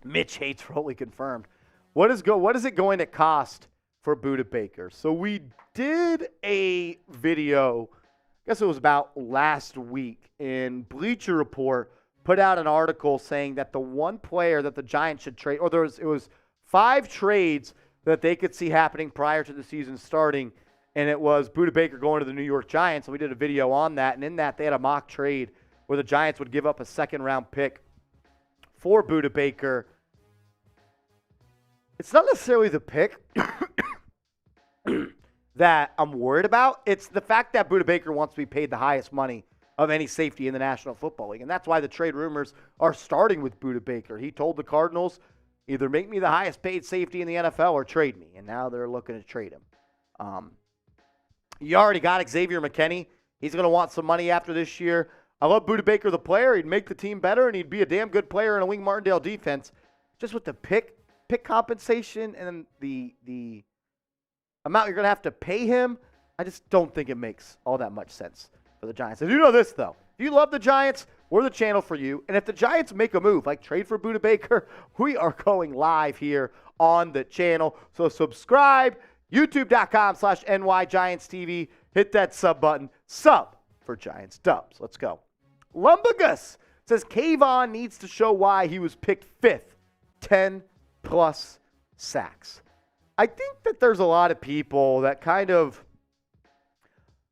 Mitch hates Rolly confirmed. What is it going to cost for Buda Baker? So we did a video, I guess it was about last week, and Bleacher Report put out an article saying that the one player that the Giants should trade, or it was 5 trades that they could see happening prior to the season starting, and it was Buda Baker going to the New York Giants, and we did a video on that, and in that they had a mock trade where the Giants would give up a second-round pick for Buda Baker. It's not necessarily the pick. that I'm worried about. It's the fact that Budda Baker wants to be paid the highest money of any safety in the National Football League. And that's why the trade rumors are starting with Budda Baker. He told the Cardinals, either make me the highest paid safety in the NFL or trade me. And now they're looking to trade him. You already got Xavier McKinney. He's going to want some money after this year. I love Budda Baker, the player. He'd make the team better, and he'd be a damn good player in a Wing Martindale defense. Just with the pick compensation and the amount you're going to have to pay him, I just don't think it makes all that much sense for the Giants. I do know this, though. If you love the Giants, we're the channel for you. And if the Giants make a move, like trade for Budda Baker, we are going live here on the channel. So subscribe, youtube.com/NYGiantsTV. Hit that sub button. Sub for Giants Dubs. Let's go. Lumbagus says Kayvon needs to show why he was picked 5th. 10-plus sacks. I think that there's a lot of people that kind of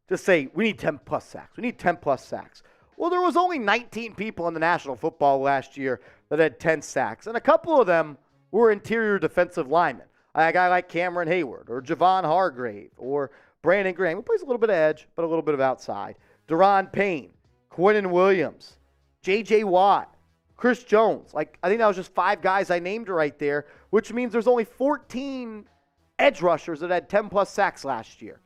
just say, we need 10-plus sacks. We need 10-plus sacks. Well, there was only 19 people in the National Football last year that had 10 sacks, and a couple of them were interior defensive linemen. A guy like Cameron Hayward or Javon Hargrave or Brandon Graham, who plays a little bit of edge, but a little bit of outside. Deron Payne, Quinnen Williams, J.J. Watt, Chris Jones. Like, I think that was just 5 guys I named right there, which means there's only 14 edge rushers that had 10-plus sacks last year.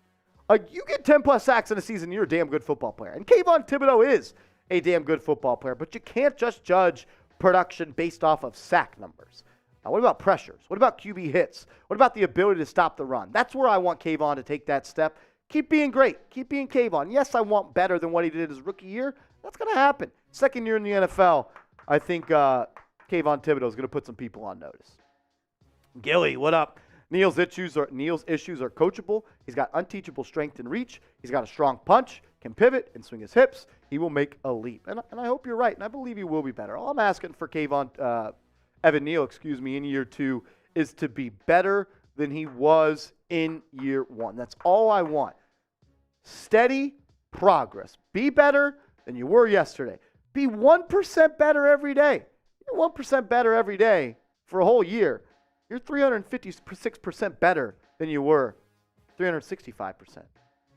Like, you get 10-plus sacks in a season, you're a damn good football player. And Kayvon Thibodeaux is a damn good football player, but you can't just judge production based off of sack numbers. Now, what about pressures? What about QB hits? What about the ability to stop the run? That's where I want Kayvon to take that step. Keep being great. Keep being Kayvon. Yes, I want better than what he did his rookie year. That's going to happen. Second year in the NFL, I think Kayvon Thibodeaux is going to put some people on notice. Gilly, what up? Neil's issues are coachable. He's got unteachable strength and reach. He's got a strong punch, can pivot and swing his hips. He will make a leap. And I hope you're right, and I believe he will be better. All I'm asking for Evan Neal, in year 2 is to be better than he was in year 1. That's all I want. Steady progress. Be better than you were yesterday. Be 1% better every day. You're 1% better every day for a whole year. You're 356% better than you were 365%. How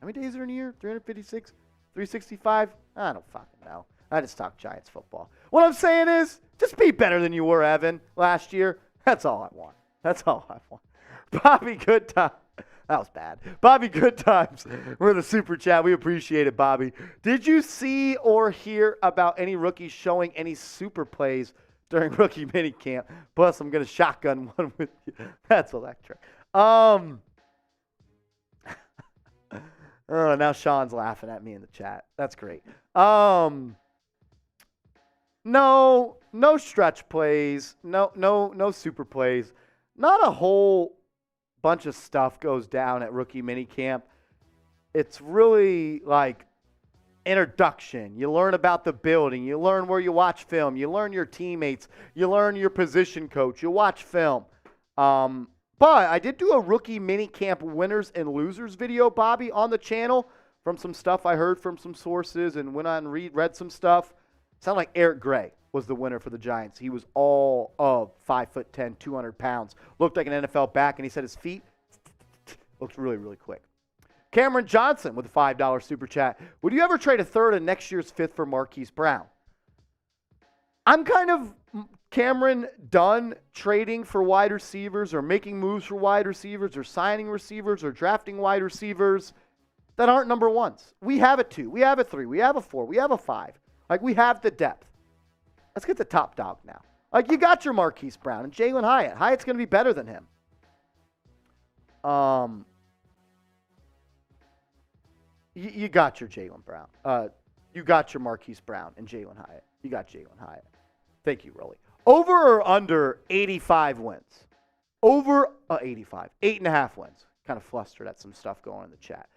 many days are in a year? 356? 365? I don't fucking know. I just talk Giants football. What I'm saying is, just be better than you were, Evan, last year. That's all I want. That's all I want. Bobby Goodtime. That was bad. Bobby Goodtimes. We're in the super chat. We appreciate it, Bobby. Did you see or hear about any rookies showing any super plays during rookie minicamp? Plus, I'm going to shotgun one with you. That's electric. Oh, now Sean's laughing at me in the chat. That's great. No stretch plays. No super plays. Not a whole bunch of stuff goes down at rookie minicamp. It's really like introduction. You learn about the building. You learn where you watch film. You learn your teammates. You learn your position coach. You watch film. But I did do a rookie minicamp winners and losers video, Bobby, on the channel from some stuff I heard from some sources and went on and read some stuff. Sounded like Eric Gray was the winner for the Giants. He was all of 5'10", 200 pounds. Looked like an NFL back, and he said his feet looked really, really quick. Cameron Johnson with a $5 super chat. Would you ever trade a third of next year's 5th for Marquise Brown? I'm kind of, Cameron, done trading for wide receivers or making moves for wide receivers or signing receivers or drafting wide receivers that aren't number ones. We have a 2. We have a 3. We have a 4. We have a 5. Like, we have the depth. Let's get the top dog now. Like, you got your Marquise Brown and Jalen Hyatt. Hyatt's going to be better than him. You got your Jalen Brown. You got your Marquise Brown and Jalen Hyatt. You got Jalen Hyatt. Thank you, Rolly. Over or under 85 wins? Over 85. 8.5 wins. Kind of flustered at some stuff going in the chat.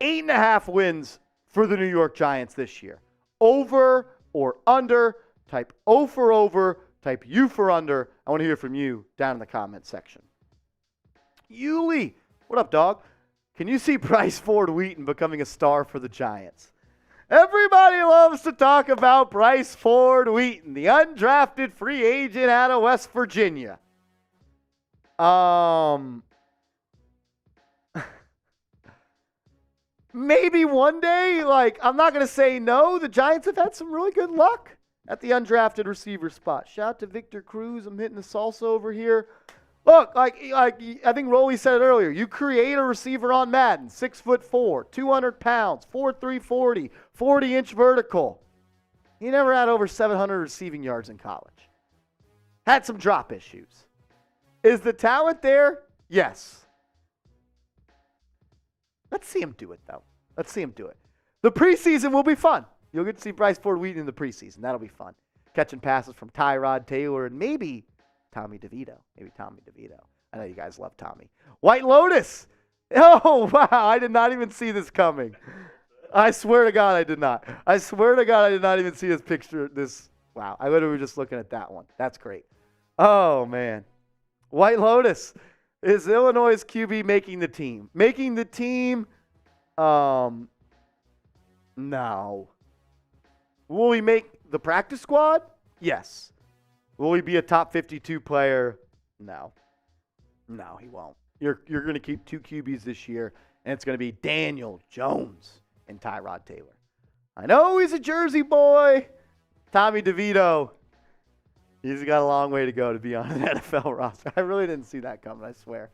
8.5 wins for the New York Giants this year. Over or under? Type O for over. Type U for under. I want to hear from you down in the comment section. Yuli, what up, dog? Can you see Bryce Ford Wheaton becoming a star for the Giants? Everybody loves to talk about Bryce Ford Wheaton, the undrafted free agent out of West Virginia. maybe one day, like, I'm not going to say no. The Giants have had some really good luck at the undrafted receiver spot. Shout out to Victor Cruz. I'm hitting the salsa over here. Look, like I think Rolly said it earlier. You create a receiver on Madden, 6'4", 200 pounds, 4'3", 40, 40-inch vertical. He never had over 700 receiving yards in college. Had some drop issues. Is the talent there? Yes. Let's see him do it, though. Let's see him do it. The preseason will be fun. You'll get to see Bryce Ford Wheaton in the preseason. That'll be fun. Catching passes from Tyrod Taylor and maybe Tommy DeVito. I know you guys love Tommy. White Lotus. Oh, wow. I did not even see this coming. I swear to God I did not. I did not even see this picture. Wow. I literally was just looking at that one. That's great. Oh, man. White Lotus. Is Illinois' QB making the team? Making the team? No. Will he make the practice squad? Yes. Will he be a top 52 player? No. No, he won't. You're going to keep 2 QBs this year, and it's going to be Daniel Jones and Tyrod Taylor. I know he's a Jersey boy. Tommy DeVito. He's got a long way to go to be on an NFL roster. I really didn't see that coming, I swear.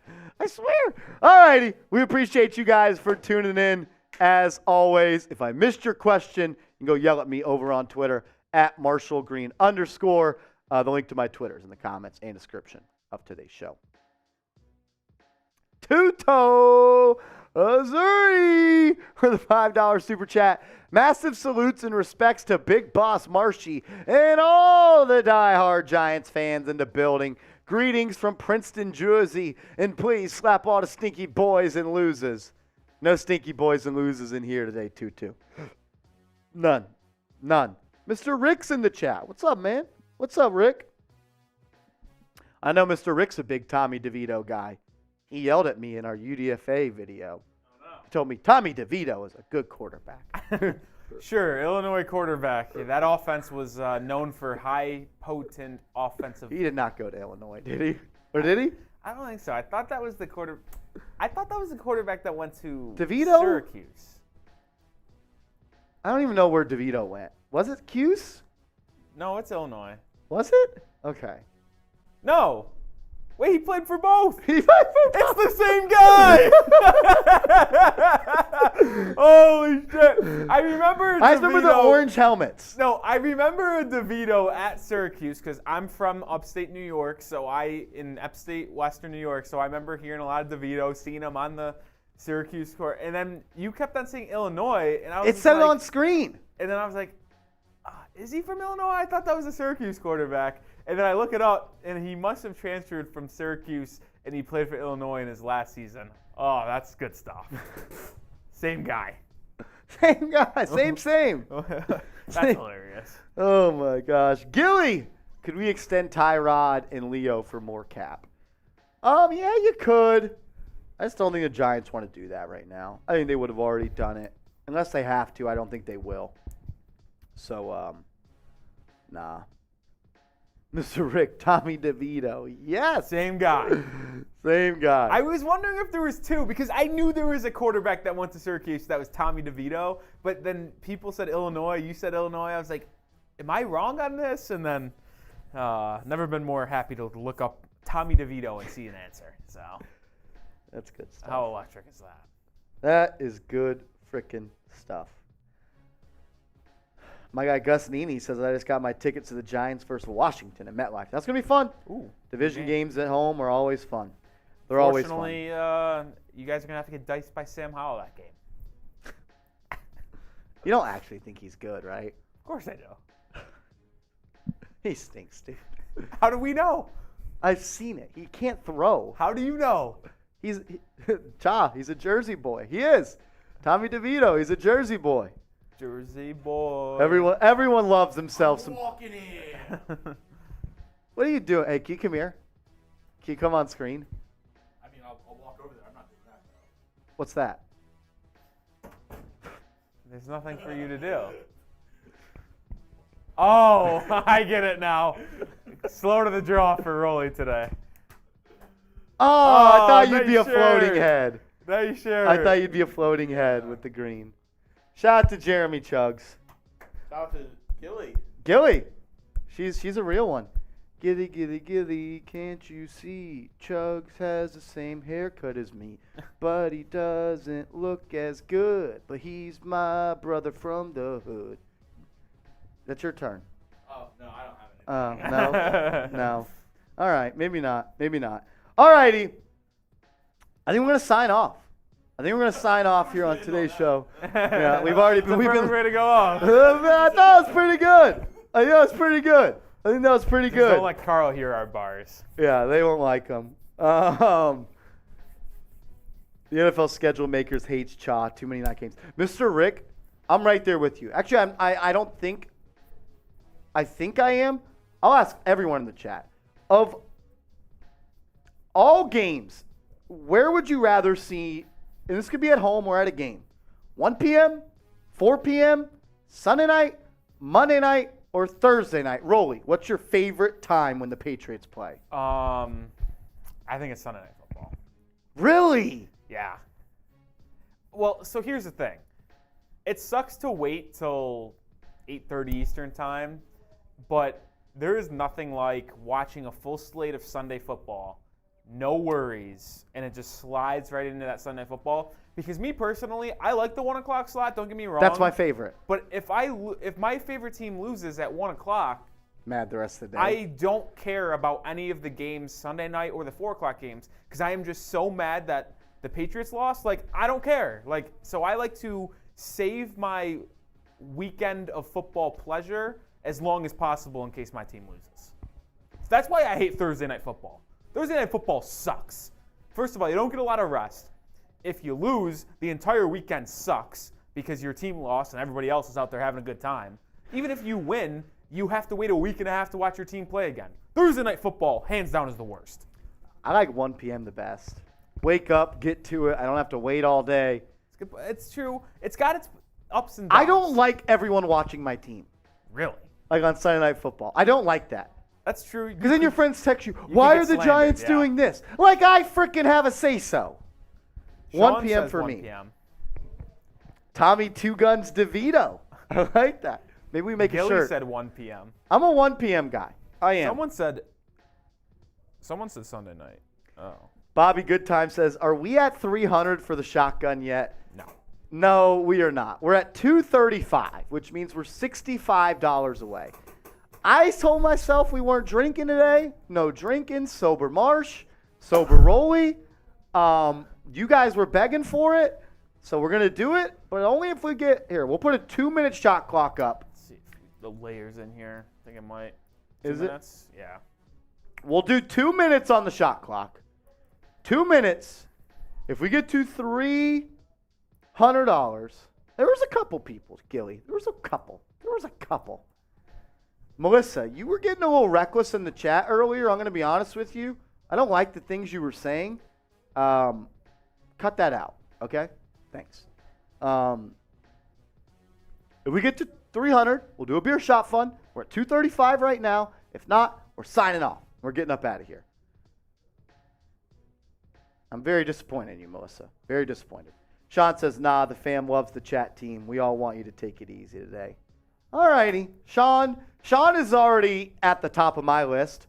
All righty. We appreciate you guys for tuning in, as always. If I missed your question, you can go yell at me over on Twitter at @MarshallGreen_. The link to my Twitter is in the comments and description of today's show. Tuto Missouri for the $5 super chat. Massive salutes and respects to Big Boss Marshy and all the diehard Giants fans in the building. Greetings from Princeton, Jersey, and please slap all the stinky boys and losers. No stinky boys and losers in here today, Tutu. None. Mr. Rick's in the chat. What's up, man? What's up, Rick? I know Mr. Rick's a big Tommy DeVito guy. He yelled at me in our UDFA video. He told me Tommy DeVito is a good quarterback. Sure, Illinois quarterback. Yeah, that offense was known for high, potent offensive. He did not go to Illinois, did he? Or did he? I don't think so. I thought that was the quarterback that went to DeVito? Syracuse. I don't even know where DeVito went. Was it Cuse? No, it's Illinois. Was it? Okay. No. Wait, he played for both. He played for both. It's the same guy. Holy shit. I remember the orange helmets. No, I remember a DeVito at Syracuse because I'm from upstate New York, in upstate Western New York, so I remember hearing a lot of DeVito, seeing him on the Syracuse court. And then you kept on saying Illinois, and I was It said it on screen. And then I was like, is he from Illinois? I thought that was a Syracuse quarterback. And then I look it up, and he must have transferred from Syracuse, and he played for Illinois in his last season. Oh, that's good stuff. Same guy. Same guy. Same. That's hilarious. Oh, my gosh. Gilly, could we extend Tyrod and Leo for more cap? Yeah, you could. I just don't think the Giants want to do that right now. I think they would have already done it. Unless they have to, I don't think they will. So, nah. Mr. Rick, Tommy DeVito. Yes. Same guy. Same guy. I was wondering if there was 2 because I knew there was a quarterback that went to Syracuse that was Tommy DeVito, but then people said Illinois. You said Illinois. I was like, am I wrong on this? And then never been more happy to look up Tommy DeVito and see an answer. So that's good stuff. How electric is that? That is good freaking stuff. My guy Gus Nini says I just got my tickets to the Giants versus Washington at MetLife. That's going to be fun. Ooh, Division games at home are always fun. They're always fun. Fortunately, you guys are going to have to get diced by Sam Howell that game. You don't actually think he's good, right? Of course I do. He stinks, dude. How do we know? I've seen it. He can't throw. How do you know? He's a Jersey boy. He is. Tommy DeVito, he's a Jersey boy. Jersey boy. Everyone loves themselves. Walking in. What are you doing? Hey, can you come here? Can you come on screen? I mean, I'll walk over there. I'm not doing that, though. What's that? There's nothing for you to do. Oh, I get it now. Slow to the draw for Rolly today. Oh, I thought you'd be a floating head. Nice shirt. I thought you'd be a floating head with the green. Shout out to Jeremy Chugs. Shout out to Gilly. Gilly. She's a real one. Gilly, Gilly, Gilly, can't you see? Chugs has the same haircut as me, but he doesn't look as good. But he's my brother from the hood. That's your turn. Oh, no, I don't have any. No. All right, maybe not. All righty. I think we're going to sign off. Here on today's show. Yeah, we've That's a perfect way to go off. I thought it was pretty good. I think that was pretty Just good. don't let Carl hear our bars. Yeah, they won't like them. The NFL schedule makers hates Cha. Too many night games. Mr. Rick, I'm right there with you. Actually, I don't think. I think I am. I'll ask everyone in the chat. Of all games, where would you rather see, and this could be at home or at a game, 1 p.m., 4 p.m., Sunday night, Monday night, or Thursday night? Rolly, what's your favorite time when the Patriots play? I think it's Sunday Night Football. Really? Yeah. Well, so here's the thing. It sucks to wait till 8:30 Eastern time, but there is nothing like watching a full slate of Sunday football, no worries, and it just slides right into that Sunday football. Because me personally, I like the 1 o'clock slot. Don't get me wrong. That's my favorite. But if my favorite team loses at 1 o'clock, Mad the rest of the day. I don't care about any of the games Sunday night or the 4 o'clock games because I am just so mad that the Patriots lost. Like, I don't care. Like, so I like to save my weekend of football pleasure as long as possible in case my team loses. That's why I hate Thursday night football. Thursday night football sucks. First of all, you don't get a lot of rest. If you lose, the entire weekend sucks because your team lost and everybody else is out there having a good time. Even if you win, you have to wait a week and a half to watch your team play again. Thursday night football, hands down, is the worst. I like 1 p.m. the best. Wake up, get to it. I don't have to wait all day. It's true. It's got its ups and downs. I don't like everyone watching my team. Really? Like on Sunday Night Football. I don't like that. That's true. Because then your friends text you, why are get the slandered, Giants yeah. doing this? Like I freaking have a say-so. Sean 1 p.m. says for 1 me. PM. Tommy Two Guns DeVito. I like that. Maybe we make a Gilly shirt. said 1 p.m. I'm a 1 p.m. guy. I am. Someone said Sunday night. Oh. Bobby Goodtime says, are we at 300 for the shotgun yet? No. No, we are not. We're at 235, which means we're $65 away. I told myself we weren't drinking today. No drinking. Sober Marsh. Sober Rolly. You guys were begging for it, so we're going to do it, but only if we get here. We'll put a 2-minute shot clock up. Let's see if the layers in here. I think it might. Is 2 it? minutes? Yeah. We'll do 2 minutes on the shot clock. 2 minutes. If we get to $300, there was a couple people, Gilly. There was a couple. Melissa, you were getting a little reckless in the chat earlier. I'm going to be honest with you. I don't like the things you were saying. Cut that out, okay? Thanks. If we get to 300, we'll do a beer shot fun. We're at 235 right now. If not, we're signing off. We're getting up out of here. I'm very disappointed in you, Melissa. Very disappointed. Sean says, nah, the fam loves the chat team. We all want you to take it easy today. All righty. Sean is already at the top of my list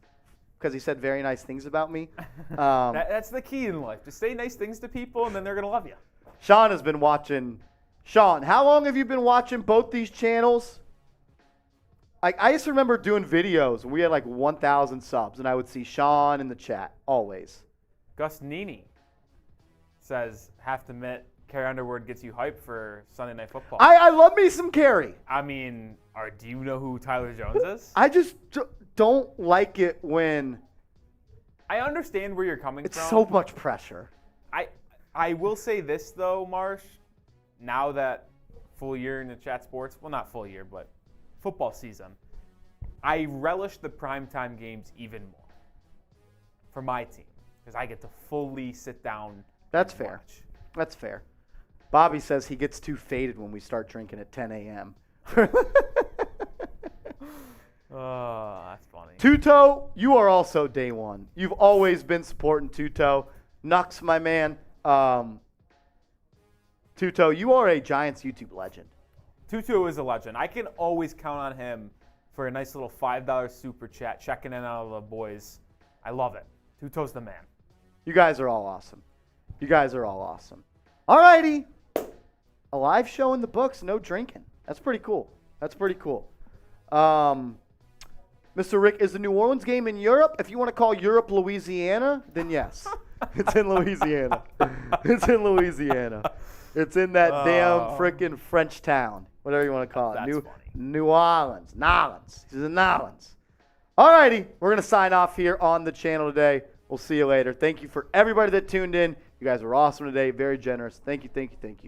because he said very nice things about me. That's the key in life. Just say nice things to people, and then they're going to love you. Sean has been watching. Sean, how long have you been watching both these channels? I used to remember doing videos when we had like 1,000 subs, and I would see Sean in the chat always. Gus Nini says, have to admit, Carrie Underwood gets you hyped for Sunday Night Football. I love me some Carrie. I mean, do you know who Tyler Jones is? I just don't like it when I understand where you're coming it's from. so much pressure. I will say this, though, Marsh. Now that full year in the chat sports, well, not full year, but football season, I relish the primetime games even more for my team because I get to fully sit down. That's and fair. watch. That's fair. Bobby says he gets too faded when we start drinking at 10 a.m. Oh, that's funny. Tuto, you are also day one. You've always been supporting Tuto. Nux, my man. Tuto, you are a Giants YouTube legend. Tutu is a legend. I can always count on him for a nice little $5 super chat, checking in on the boys. I love it. Tuto's the man. You guys are all awesome. You guys are all awesome. All righty. A live show in the books, no drinking. That's pretty cool. That's pretty cool. Mr. Rick, is the New Orleans game in Europe? If you want to call Europe Louisiana, then yes. It's in Louisiana. It's in Louisiana. It's in that damn frickin' French town, whatever you want to call it. That's funny. New Orleans. Nolans. He's in Nolans. All righty. We're going to sign off here on the channel today. We'll see you later. Thank you for everybody that tuned in. You guys were awesome today. Very generous. Thank you, thank you, thank you.